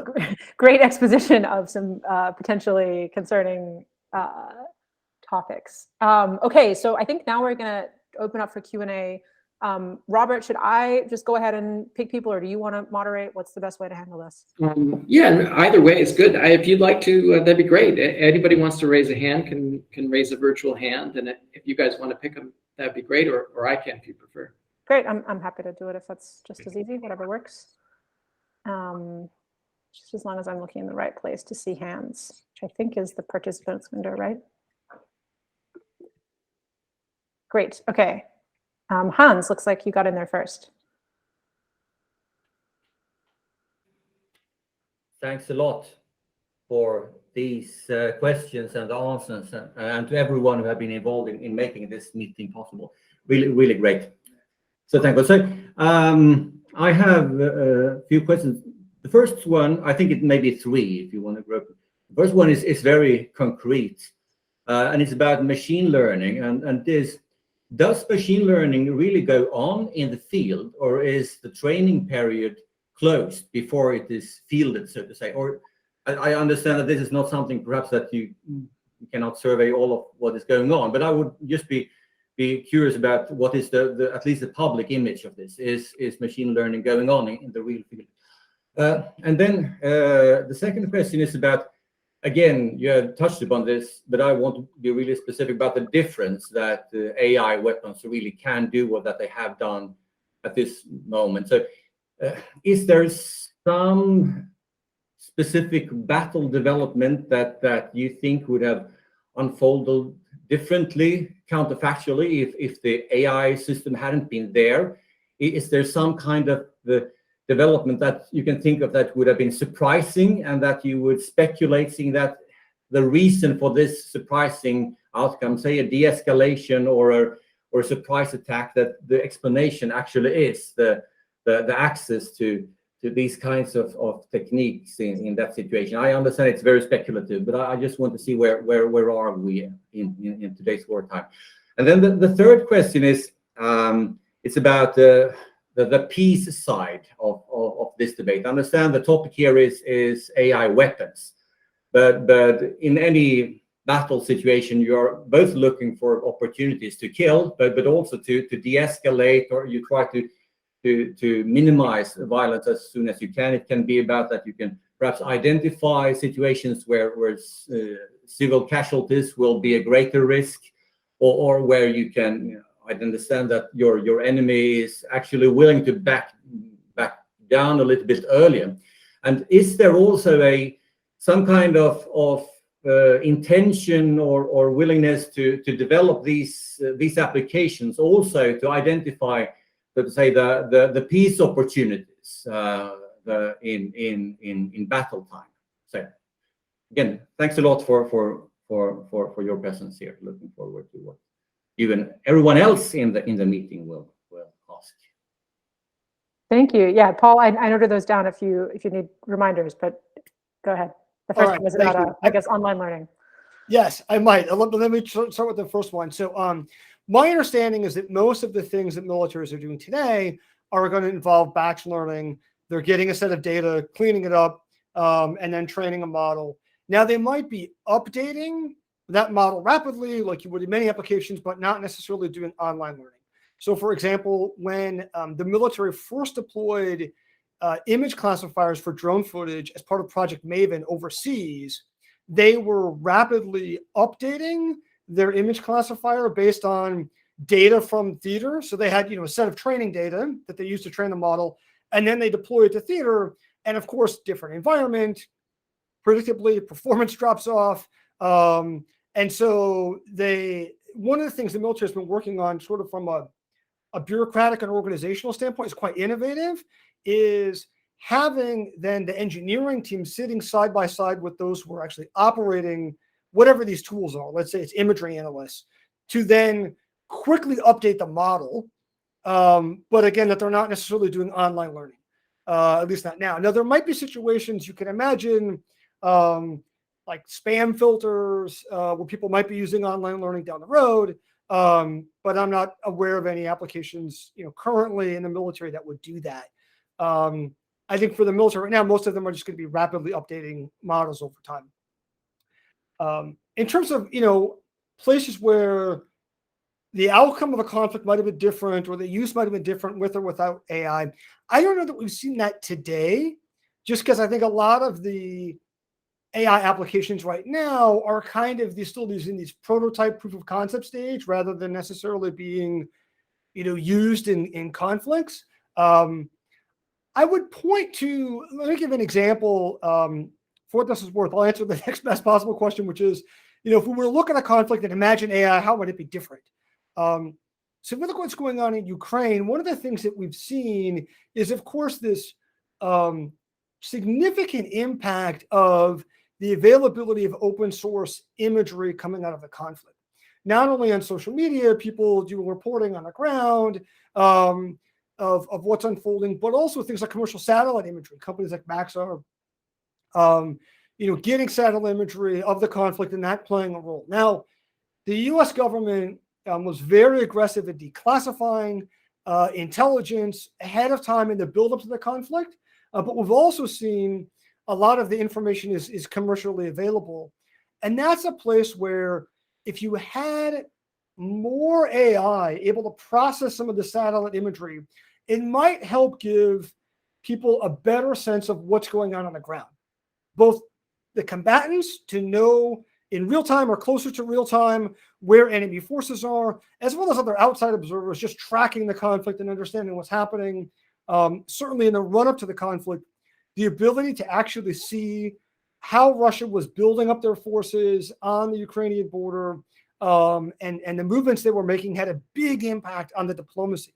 great exposition of some potentially concerning topics. Okay, so I think now we're going to open up for Q&A. Robert, should I just go ahead and pick people, or do you want to moderate? What's the best way to handle this? Yeah, either way is good. If you'd like to, that'd be great. Anybody wants to raise a hand can raise a virtual hand, and if you guys want to pick them, that'd be great, or I can if you prefer. Great, I'm happy to do it if that's just as easy, whatever works. Just as long as I'm looking in the right place to see hands, which I think is the participants window, right? Great, okay. Hans, looks like you got in there first. Thanks a lot for these questions and answers, and to everyone who have been involved in making this meeting possible. Really, really great. So thank you. So I have a few questions. The first one, I think it may be three if you want to group. The first one is very concrete, and it's about machine learning. And does machine learning really go on in the field, or is the training period closed before it is fielded, so to say? Or I understand that this is not something perhaps that you cannot survey all of what is going on, but I would just be curious about what is the at least the public image of this. Is machine learning going on in the real field? And then the second question is about, again, you have touched upon this, but I want to be really specific about the difference that AI weapons really can do or that they have done at this moment. So is there some specific battle development that you think would have unfolded differently, counterfactually, if the AI system hadn't been there? Is there some kind of the development that you can think of that would have been surprising and that you would speculate, seeing that the reason for this surprising outcome, say a de-escalation or a surprise attack, that the explanation actually is the access to these kinds of techniques in that situation? I understand it's very speculative, but I just want to see where are we in today's wartime. And then the third question is, it's about the peace side of this debate. I understand the topic here is AI weapons, but in any battle situation, you're both looking for opportunities to kill, but also to de-escalate, or you try to minimize violence as soon as you can. It can be about that you can perhaps identify situations where civil casualties will be a greater risk, or where you can I'd understand that your enemy is actually willing to back down a little bit earlier. And is there also some kind of intention or willingness to develop these applications also to identify, let's say, the peace opportunities in battle time? So again, thanks a lot for your presence here. Looking forward to what even everyone else in the meeting will ask. Thank you. Yeah, Paul, I noted those down if you need reminders, but go ahead. The first one was about, I guess, online learning. Yes, I might. Let me start with the first one. So my understanding is that most of the things that militaries are doing today are going to involve batch learning. They're getting a set of data, cleaning it up, and then training a model. Now, they might be updating that model rapidly, like you would in many applications, but not necessarily doing online learning. So, for example, when the military first deployed image classifiers for drone footage as part of Project Maven overseas, they were rapidly updating their image classifier based on data from theater. So they had, a set of training data that they used to train the model, and then they deploy it to theater. And of course, different environment, predictably, performance drops off. And so one of the things the military has been working on, sort of from a bureaucratic and organizational standpoint, is quite innovative, is having then the engineering team sitting side by side with those who are actually operating whatever these tools are. Let's say it's imagery analysts, to then quickly update the model. But again, that they're not necessarily doing online learning, at least not now. Now, there might be situations you can imagine, like spam filters, where people might be using online learning down the road. But I'm not aware of any applications, currently in the military that would do that. I think for the military right now, most of them are just going to be rapidly updating models over time. In terms of, places where the outcome of a conflict might have been different, or the use might have been different with or without AI, I don't know that we've seen that today, just because I think a lot of the AI applications right now are still using these prototype proof of concept stage rather than necessarily being, used in conflicts. I would point to, let me give an example for what this is worth. I'll answer the next best possible question, which is, if we were to look at a conflict and imagine AI, how would it be different? So if we look at what's going on in Ukraine, one of the things that we've seen is, of course, this significant impact of the availability of open source imagery coming out of the conflict. Not only on social media, people do reporting on the ground of what's unfolding, but also things like commercial satellite imagery. Companies like Maxar, getting satellite imagery of the conflict and that playing a role. Now, the U.S. government was very aggressive at declassifying intelligence ahead of time in the buildup to the conflict. But we've also seen a lot of the information is commercially available. And that's a place where if you had more AI able to process some of the satellite imagery, it might help give people a better sense of what's going on the ground. Both the combatants to know in real time or closer to real time where enemy forces are, as well as other outside observers just tracking the conflict and understanding what's happening. certainly in the run-up to the conflict, the ability to actually see how Russia was building up their forces on the Ukrainian border, and the movements they were making had a big impact on the diplomacy,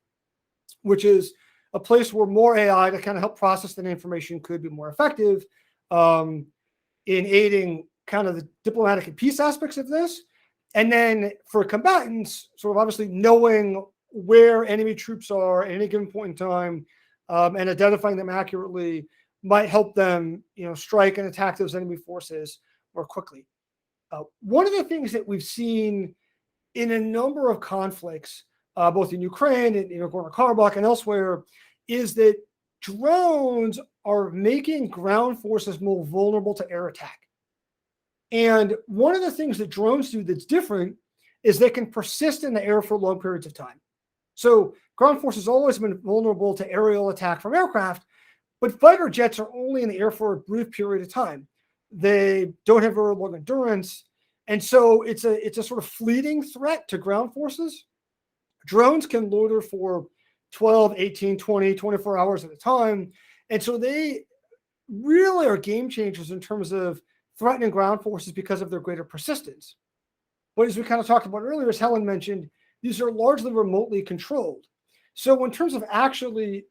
which is a place where more AI to kind of help process that information could be more effective in aiding kind of the diplomatic and peace aspects of this. And then for combatants, sort of obviously knowing where enemy troops are at any given point in time, and identifying them accurately might help them, strike and attack those enemy forces more quickly. One of the things that we've seen in a number of conflicts, both in Ukraine and Nagorno-Karabakh and elsewhere, is that drones are making ground forces more vulnerable to air attack. And one of the things that drones do that's different is they can persist in the air for long periods of time. So ground forces always been vulnerable to aerial attack from aircraft, but fighter jets are only in the air for a brief period of time. They don't have very long endurance. And so it's a sort of fleeting threat to ground forces. Drones can loiter for 12, 18, 20, 24 hours at a time. And so they really are game changers in terms of threatening ground forces because of their greater persistence. But as we kind of talked about earlier, as Helen mentioned, these are largely remotely controlled. So in terms of actually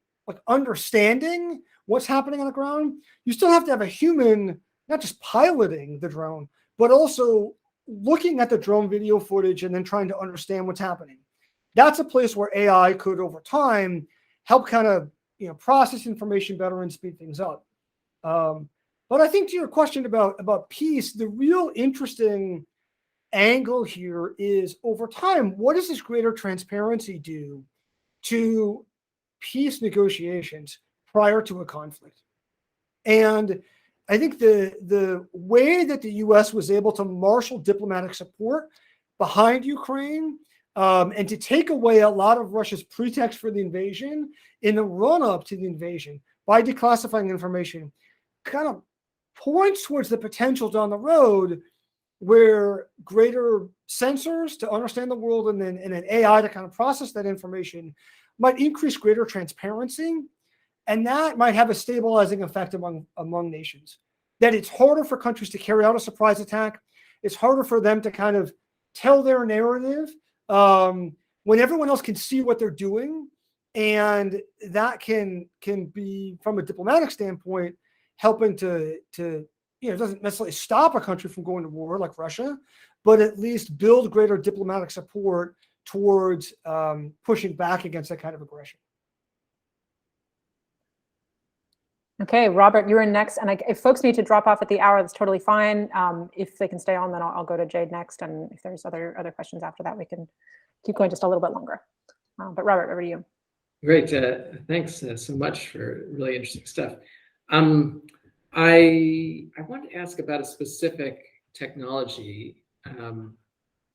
understanding what's happening on the ground, you still have to have a human, not just piloting the drone, but also looking at the drone video footage and then trying to understand what's happening. That's a place where AI could, over time, help kind of process information better and speed things up. But I think to your question about peace, the real interesting angle here is, over time, what does this greater transparency do to peace negotiations prior to a conflict? And I think the way that the US was able to marshal diplomatic support behind Ukraine, and to take away a lot of Russia's pretext for the invasion in the run-up to the invasion by declassifying information, kind of points towards the potential down the road where greater sensors to understand the world and then an AI to kind of process that information might increase greater transparency. And that might have a stabilizing effect among nations. That it's harder for countries to carry out a surprise attack. It's harder for them to kind of tell their narrative when everyone else can see what they're doing. And that can be, from a diplomatic standpoint, helping to it doesn't necessarily stop a country from going to war like Russia, but at least build greater diplomatic support towards pushing back against that kind of aggression. Okay, Robert, you're in next. And if folks need to drop off at the hour, that's totally fine. If they can stay on, then I'll go to Jade next. And if there's other questions after that, we can keep going just a little bit longer. But Robert, over to you. Great. Thanks so much for really interesting stuff. I want to ask about a specific technology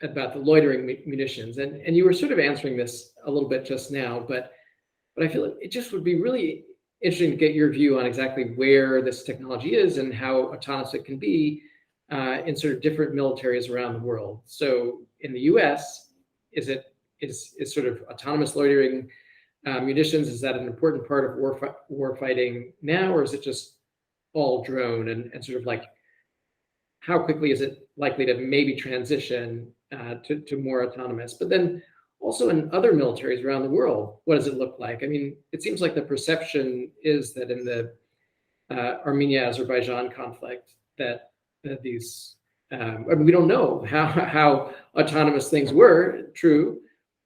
about the loitering munitions. And you were sort of answering this a little bit just now, but I feel like it just would be really interesting to get your view on exactly where this technology is and how autonomous it can be in sort of different militaries around the world. So in the US, is sort of autonomous loitering munitions, is that an important part of war fighting now, or is it just all drone, and sort of like how quickly is it likely to maybe transition to more autonomous? But then also in other militaries around the world, what does it look like? I mean, it seems like the perception is that in the Armenia-Azerbaijan conflict that these, we don't know how autonomous things were, true,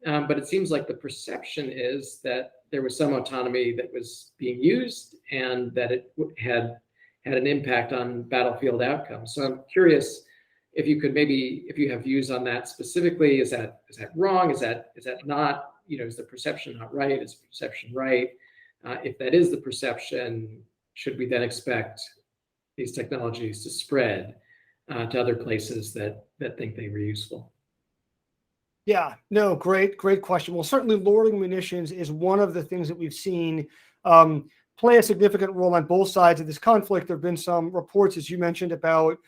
but it seems like the perception is that there was some autonomy that was being used and that it had an impact on battlefield outcomes. So I'm curious if you could maybe, if you have views on that specifically, is that wrong? Is that not, is the perception not right? Is the perception right? If that is the perception, should we then expect these technologies to spread to other places that think they were useful? Yeah, no, great question. Well, certainly loitering munitions is one of the things that we've seen play a significant role on both sides of this conflict. There have been some reports, as you mentioned, about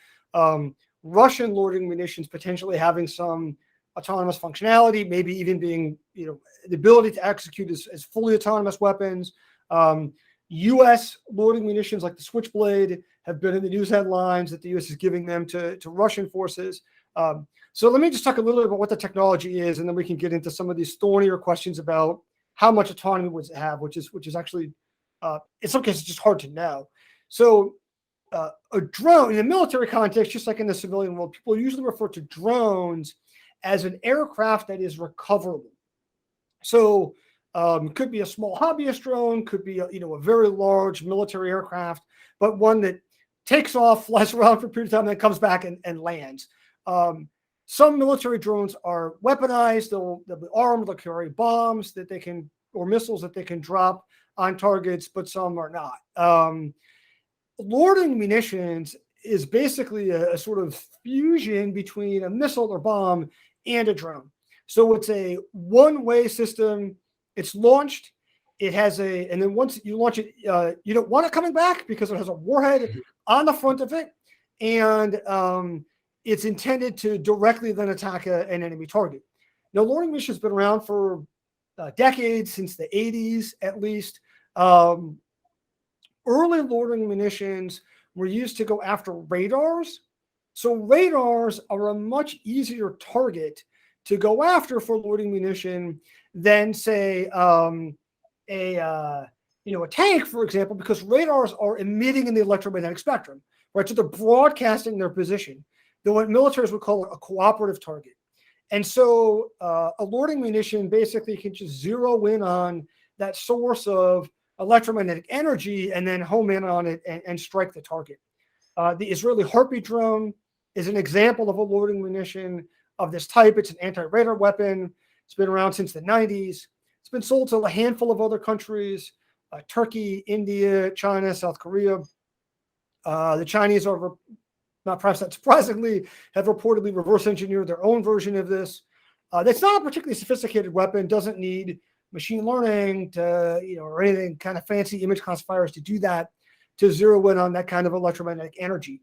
Russian loitering munitions potentially having some autonomous functionality, maybe even being, the ability to execute as fully autonomous weapons. U.S. loitering munitions like the Switchblade have been in the news headlines that the U.S. is giving them to Russian forces. So let me just talk a little bit about what the technology is, and then we can get into some of these thornier questions about how much autonomy would it have, which is actually, in some cases, just hard to know. So a drone, in the military context, just like in the civilian world, people usually refer to drones as an aircraft that is recoverable. So it could be a small hobbyist drone, could be a very large military aircraft, but one that takes off, flies around for a period of time, and then comes back and lands. Some military drones are weaponized. They'll be armed. They'll carry bombs that they can, or missiles that they can drop on targets, but some are not. Loitering munitions is basically a sort of fusion between a missile or bomb and a drone. So it's a one-way system. It's launched. It has and then once you launch it, you don't want it coming back because it has a warhead on the front of it, and it's intended to directly then attack an enemy target. Now, loitering munitions has been around for decades, since the 80s at least. Early loitering munitions were used to go after radars. So radars are a much easier target to go after for loitering munition than, say, a tank, for example, because radars are emitting in the electromagnetic spectrum, right? So they're broadcasting their position. Then what militaries would call a cooperative target. And so a loitering munition basically can just zero in on that source of electromagnetic energy and then home in on it and strike the target. The Israeli Harpy drone is an example of a loitering munition of this type. It's an anti-radar weapon. It's been around since the 90s. It's been sold to a handful of other countries, Turkey, India, China, South Korea. The Chinese are, not perhaps not surprisingly, have reportedly reverse engineered their own version of this. That's not a particularly sophisticated weapon, doesn't need machine learning to, or anything kind of fancy image classifiers to do that, to zero in on that kind of electromagnetic energy.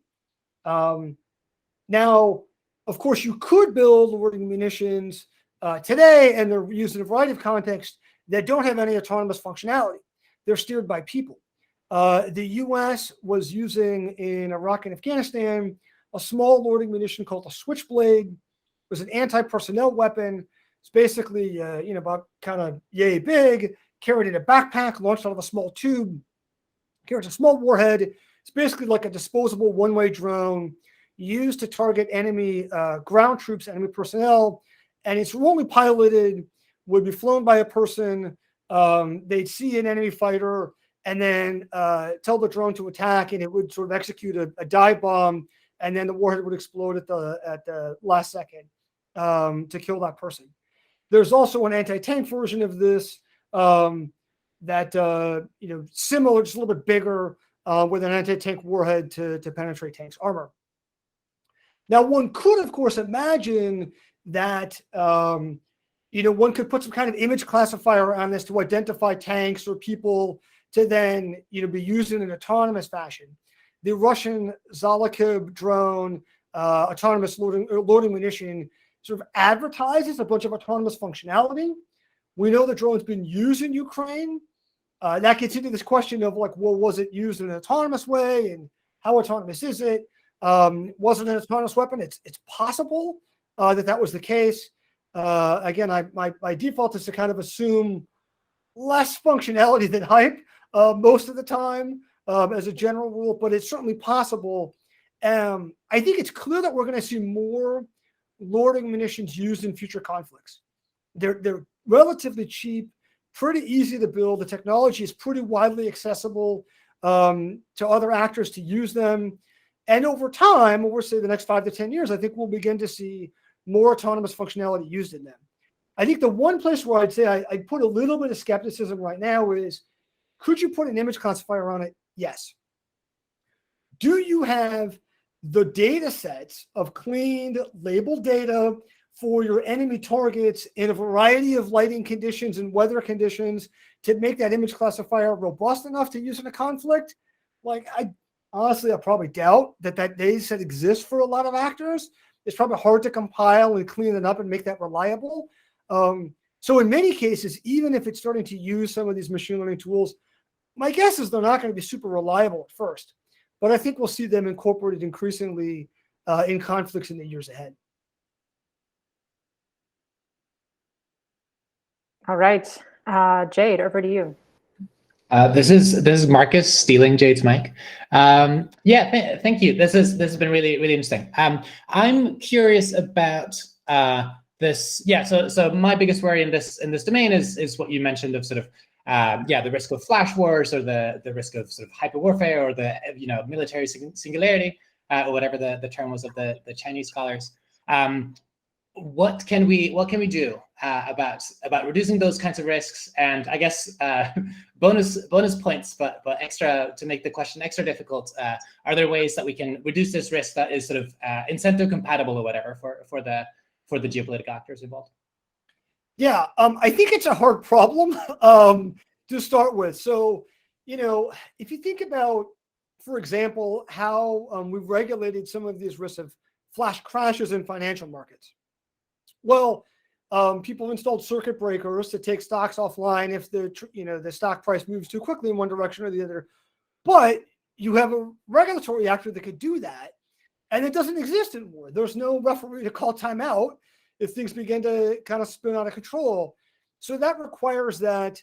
Now, of course, you could build loitering munitions today, and they're used in a variety of contexts that don't have any autonomous functionality. They're steered by people. The U.S. was using in Iraq and Afghanistan a small loitering munition called the Switchblade. It was an anti-personnel weapon. It's basically, about kind of yay big, carried in a backpack, launched out of a small tube, carries a small warhead. It's basically like a disposable one-way drone used to target enemy ground troops, enemy personnel. And it's remotely piloted, would be flown by a person. They'd see an enemy fighter and then tell the drone to attack, and it would sort of execute a dive bomb, and then the warhead would explode at the last second to kill that person. There's also an anti-tank version of this that, similar, just a little bit bigger, with an anti-tank warhead to penetrate tanks' armor. Now, one could, of course, imagine that, one could put some kind of image classifier on this to identify tanks or people to then, be used in an autonomous fashion. The Russian Zalakib drone, autonomous loitering munition, sort of advertises a bunch of autonomous functionality. We know the drone's been used in Ukraine. That gets into this question of was it used in an autonomous way, and how autonomous is it? Was it an autonomous weapon? It's possible that was the case. Again, my default is to kind of assume less functionality than hype most of the time as a general rule, but it's certainly possible. I think it's clear that we're going to see more loitering munitions used in future conflicts. They're relatively cheap, pretty easy to build. The technology is pretty widely accessible to other actors to use them. And over time, we'll say the next 5 to 10 years, I think we'll begin to see more autonomous functionality used in them. I think the one place where I'd say I put a little bit of skepticism right now is, could you put an image classifier on it? Yes. Do you have the data sets of cleaned, labeled data for your enemy targets in a variety of lighting conditions and weather conditions to make that image classifier robust enough to use in a conflict? Honestly, I probably doubt that data set exists for a lot of actors. It's probably hard to compile and clean it up and make that reliable. So in many cases, even if it's starting to use some of these machine learning tools, My guess is they're not going to be super reliable at first, but I think we'll see them incorporated increasingly in conflicts in the years ahead. All right, Jade, over to you. This is Marcus stealing Jade's mic. Thank you. This has been really interesting. I'm curious about this. Yeah. So my biggest worry in this domain is what you mentioned of sort of the risk of flash wars, or the risk of sort of hyper warfare, or the military singularity, or whatever the term was of the Chinese scholars. What can we do about reducing those kinds of risks? And I guess bonus points, but extra to make the question extra difficult. Are there ways that we can reduce this risk that is sort of incentive compatible or whatever for the geopolitical actors involved? Yeah, I think it's a hard problem to start with. So, if you think about, for example, how we've regulated some of these risks of flash crashes in financial markets. Well, people installed circuit breakers to take stocks offline if the stock price moves too quickly in one direction or the other. But you have a regulatory actor that could do that, and it doesn't exist anymore. There's no referee to call timeout if things begin to kind of spin out of control. So that requires that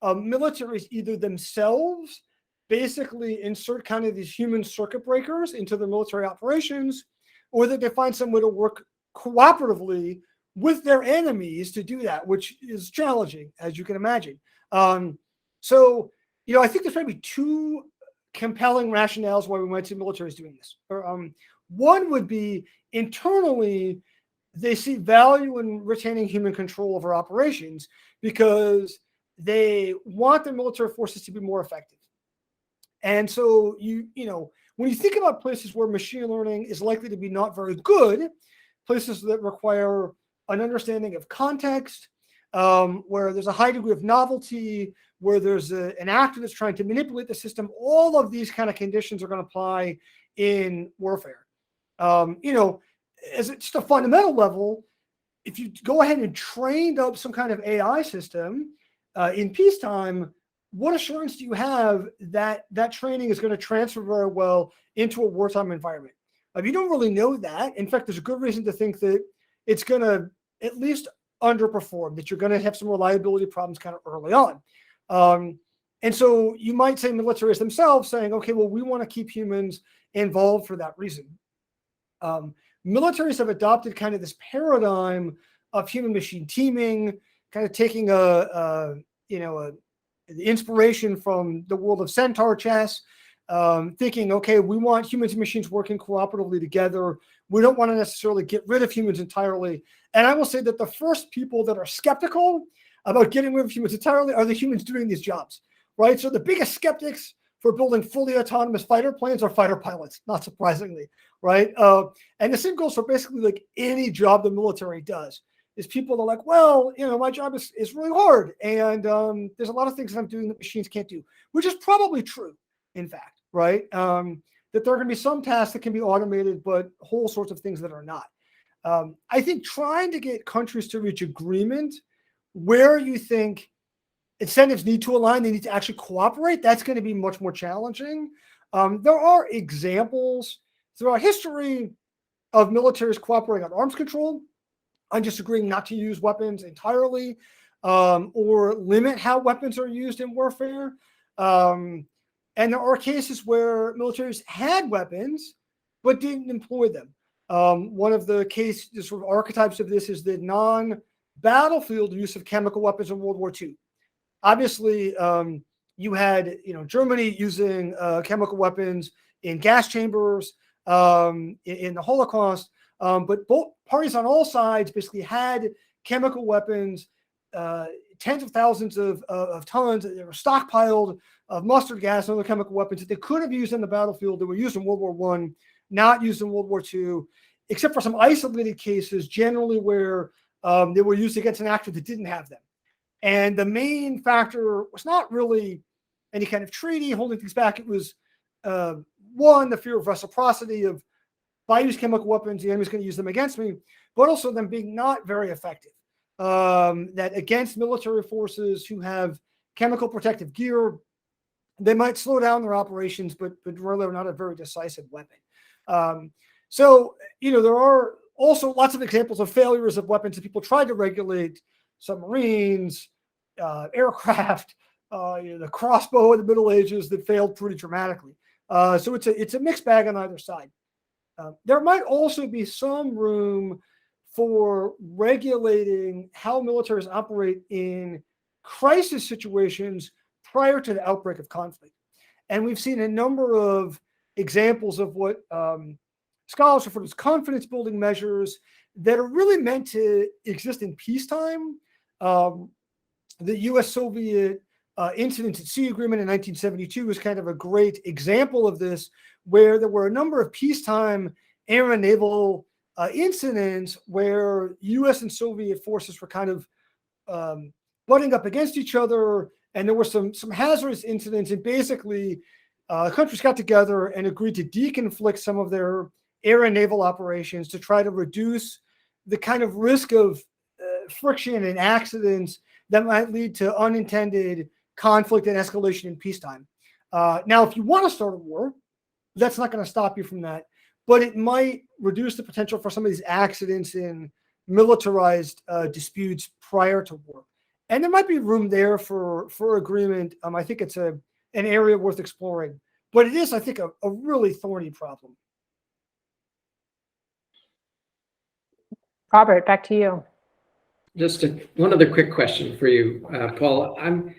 militaries either themselves basically insert kind of these human circuit breakers into their military operations, or that they find some way to work cooperatively with their enemies to do that, which is challenging, as you can imagine. So, I think there's maybe two compelling rationales why we might see militaries doing this. One would be internally, they see value in retaining human control over operations because they want the military forces to be more effective. And so, when you think about places where machine learning is likely to be not very good, places that require an understanding of context, where there's a high degree of novelty, where there's an actor that's trying to manipulate the system, all of these kind of conditions are going to apply in warfare. As just a fundamental level, if you go ahead and train up some kind of AI system in peacetime, what assurance do you have that that training is going to transfer very well into a wartime environment? You don't really know that. In fact, there's a good reason to think that it's going to at least underperform, that you're going to have some reliability problems kind of early on. And so you might say militaries themselves saying, okay, well, we want to keep humans involved for that reason. Militaries have adopted kind of this paradigm of human machine teaming, kind of taking the inspiration from the world of centaur chess, thinking, okay, we want humans and machines working cooperatively together. We don't want to necessarily get rid of humans entirely. And I will say that the first people that are skeptical about getting rid of humans entirely are the humans doing these jobs, right? So the biggest skeptics for building fully autonomous fighter planes are fighter pilots, not surprisingly, right? And the same goes for basically like any job the military does. Is people are like, well, my job is really hard, and there's a lot of things that I'm doing that machines can't do, which is probably true, in fact, right? That there are going to be some tasks that can be automated, but whole sorts of things that are not. I think trying to get countries to reach agreement where you think incentives need to align, they need to actually cooperate, that's going to be much more challenging. There are examples throughout history of militaries cooperating on arms control, on just agreeing not to use weapons entirely, or limit how weapons are used in warfare. And there are cases where militaries had weapons, but didn't employ them. One of the sort of archetypes of this is the non-battlefield use of chemical weapons in World War II. Obviously, you had Germany using chemical weapons in gas chambers in the Holocaust, but both parties on all sides basically had chemical weapons, tens of thousands of tons that were stockpiled of mustard gas and other chemical weapons that they could have used in the battlefield that were used in World War I, not used in World War II, except for some isolated cases, generally where they were used against an actor that didn't have them. And the main factor was not really any kind of treaty holding things back. It was, one, the fear of reciprocity of, if I use chemical weapons, the enemy's going to use them against me, but also them being not very effective. That against military forces who have chemical protective gear, they might slow down their operations, but really are not a very decisive weapon. So, there are also lots of examples of failures of weapons that people tried to regulate: submarines, aircraft, the crossbow in the Middle Ages that failed pretty dramatically. So it's a mixed bag on either side. There might also be some room for regulating how militaries operate in crisis situations prior to the outbreak of conflict. And we've seen a number of examples of what scholars refer to as confidence building measures that are really meant to exist in peacetime. The US-Soviet Incidents at Sea Agreement in 1972 is kind of a great example of this, where there were a number of peacetime air and naval incidents where US and Soviet forces were kind of butting up against each other, and there were some hazardous incidents, and basically countries got together and agreed to deconflict some of their air and naval operations to try to reduce the kind of risk of friction and accidents that might lead to unintended conflict and escalation in peacetime. Now, if you want to start a war, that's not going to stop you from that, but it might reduce the potential for some of these accidents in militarized disputes prior to war. And there might be room there for agreement. I think it's an area worth exploring, but it is, I think, a really thorny problem. Robert, back to you. Just one other quick question for you, Paul. I'm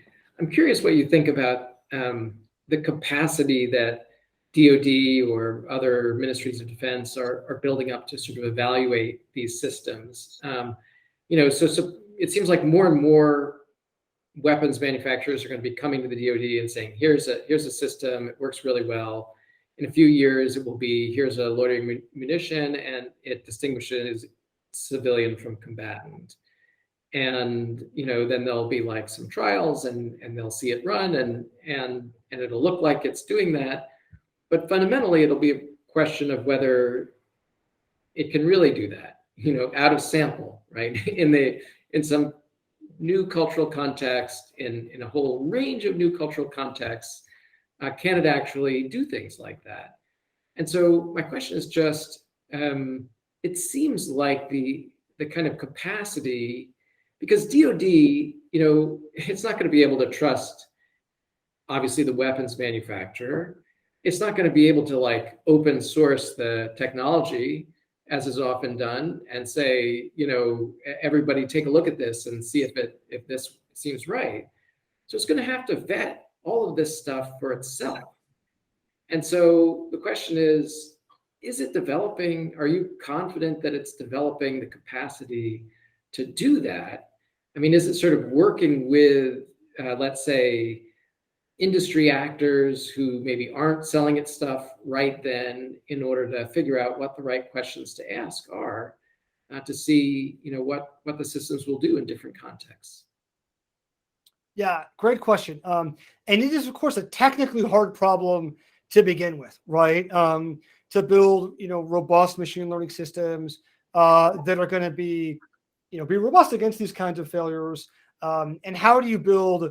curious what you think about the capacity that DoD or other ministries of defense are building up to sort of evaluate these systems. So it seems like more and more weapons manufacturers are going to be coming to the DoD and saying, here's a system, it works really well. In a few years, it will be, here's a loitering munition, and it distinguishes civilian from combatant. And then there'll be like some trials, and they'll see it run, and it'll look like it's doing that. But fundamentally, it'll be a question of whether it can really do that, out of sample, right? In some new cultural context, in a whole range of new cultural contexts, can it actually do things like that? And so my question is just, it seems like the kind of capacity, because DoD, it's not going to be able to trust, obviously, the weapons manufacturer. It's not going to be able to like open source the technology, as is often done, and say, everybody take a look at this and see if this seems right. So it's going to have to vet all of this stuff for itself. And so the question is it developing? Are you confident that it's developing the capacity to do that? I mean, is it sort of working with, let's say, industry actors who maybe aren't selling its stuff right then, in order to figure out what the right questions to ask are, to see, what the systems will do in different contexts? Yeah, great question. And it is, of course, a technically hard problem to begin with, right? To build, robust machine learning systems that are going to be robust against these kinds of failures. And how do you build,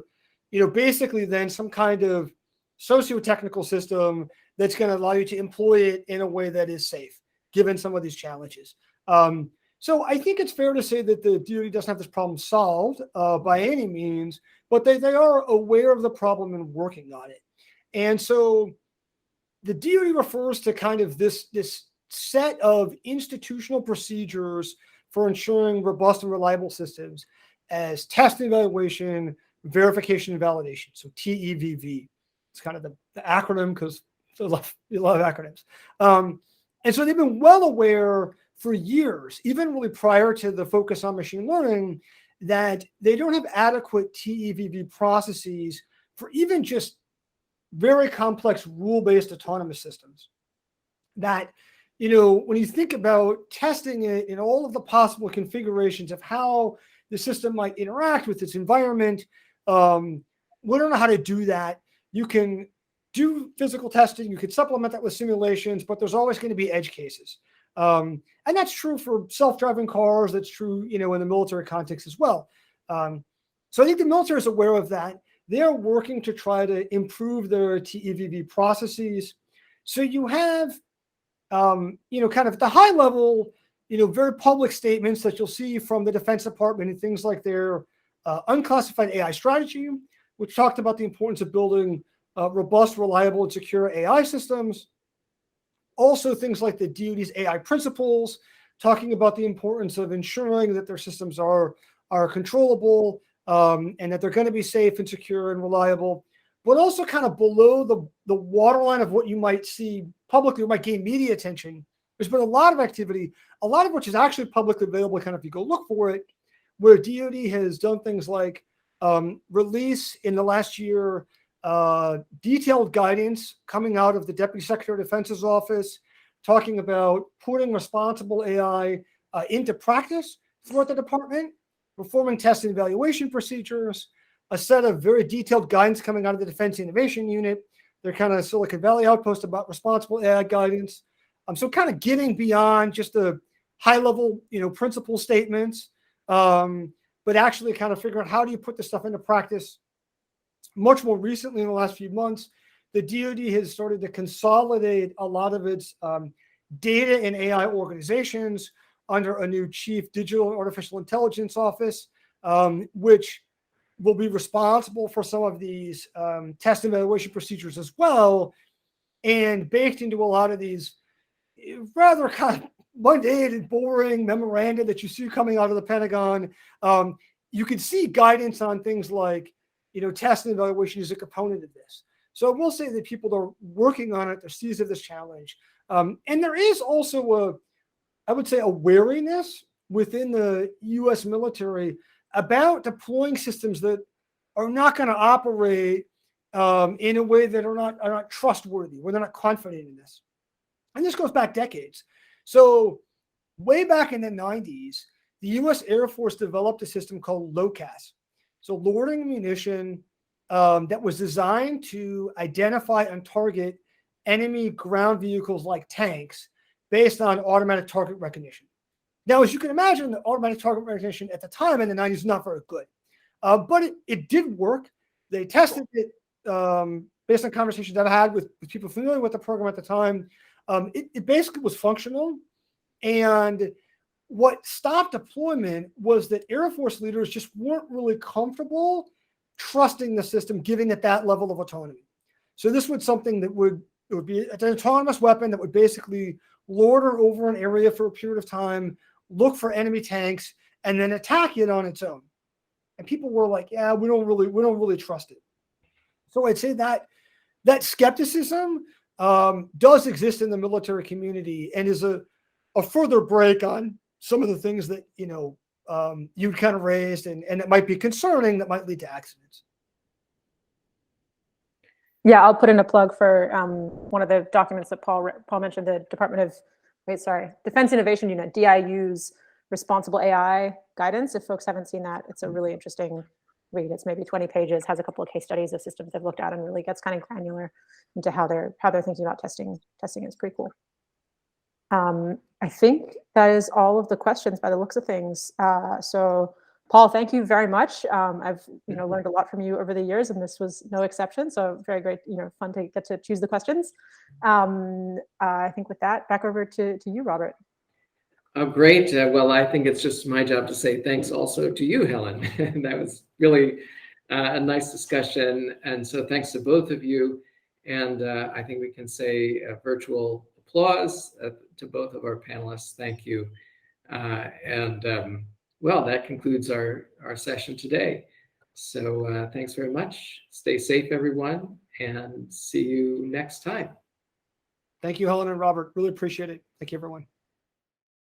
basically then some kind of socio-technical system that's going to allow you to employ it in a way that is safe, given some of these challenges. So I think it's fair to say that the DoD doesn't have this problem solved by any means, but they are aware of the problem and working on it. And so the DoD refers to kind of this set of institutional procedures for ensuring robust and reliable systems as test and evaluation, verification and validation. So TEVV. It's kind of the acronym, because you love acronyms. And so they've been well aware for years, even really prior to the focus on machine learning, that they don't have adequate TEVV processes for even just very complex rule-based autonomous systems. That, when you think about testing it in all of the possible configurations of how the system might interact with its environment, we don't know how to do that. You can do physical testing, you can supplement that with simulations, but there's always going to be edge cases. And that's true for self-driving cars. That's true, in the military context as well. So I think the military is aware of that. they're working to try to improve their TEVV processes. So you have, kind of at the high level, very public statements that you'll see from the Defense Department and things like their unclassified AI strategy, which talked about the importance of building robust, reliable, and secure AI systems. Also, things like the DoD's AI principles, talking about the importance of ensuring that their systems are controllable and that they're going to be safe and secure and reliable. But also kind of below the waterline of what you might see publicly or might gain media attention, there's been a lot of activity, a lot of which is actually publicly available, kind of if you go look for it, where DoD has done things like release in the last year detailed guidance coming out of the Deputy Secretary of Defense's office, talking about putting responsible AI into practice throughout the department, performing test and evaluation procedures, a set of very detailed guidance coming out of the Defense Innovation Unit, their kind of Silicon Valley outpost about responsible AI guidance. So kind of getting beyond just the high level, principle statements, but actually kind of figuring out how do you put this stuff into practice. Much more recently, in the last few months, the DoD has started to consolidate a lot of its data and AI organizations under a new Chief Digital and Artificial Intelligence Office, which will be responsible for some of these test and evaluation procedures as well. And baked into a lot of these rather kind of mundane and boring memoranda that you see coming out of the Pentagon, you can see guidance on things like, test and evaluation is a component of this. So I will say that people that are working on it, they're seized of this challenge. And there is also I would say, a wariness within the U.S. military about deploying systems that are not going to operate in a way that are not trustworthy, where they're not confident in this. And this goes back decades. So way back in the 90s, the U.S. Air Force developed a system called LOCAS. So loitering ammunition that was designed to identify and target enemy ground vehicles like tanks based on automatic target recognition. Now, as you can imagine, the automatic target recognition at the time in the 90s was not very good. But it did work. They tested it based on conversations that I had with people familiar with the program at the time. It basically was functional. And what stopped deployment was that Air Force leaders just weren't really comfortable trusting the system, giving it that level of autonomy. So this was something that would be an autonomous weapon that would basically loiter over an area for a period of time, look for enemy tanks, and then attack it on its own. And people were like, "Yeah, we don't really trust it." So I'd say that skepticism does exist in the military community and is a further break on some of the things that you kind of raised and it might be concerning that might lead to accidents. Yeah, I'll put in a plug for one of the documents that Paul mentioned, the Defense Innovation Unit, DIU's responsible AI guidance. If folks haven't seen that, it's a really interesting read. It's maybe 20 pages, has a couple of case studies of systems they've looked at, and really gets kind of granular into how they're thinking about testing. Testing is pretty cool. I think that is all of the questions by the looks of things. So Paul, thank you very much. I've learned a lot from you over the years, and this was no exception. So very great, fun to get to choose the questions. I think with that, back over to you, Robert. Oh, great. Well, I think it's just my job to say thanks also to you, Helen. That was really a nice discussion. And so thanks to both of you. And I think we can say a virtual applause to both of our panelists. Thank you. Well, that concludes our session today. So thanks very much. Stay safe, everyone, and see you next time. Thank you, Helen and Robert. Really appreciate it. Thank you, everyone.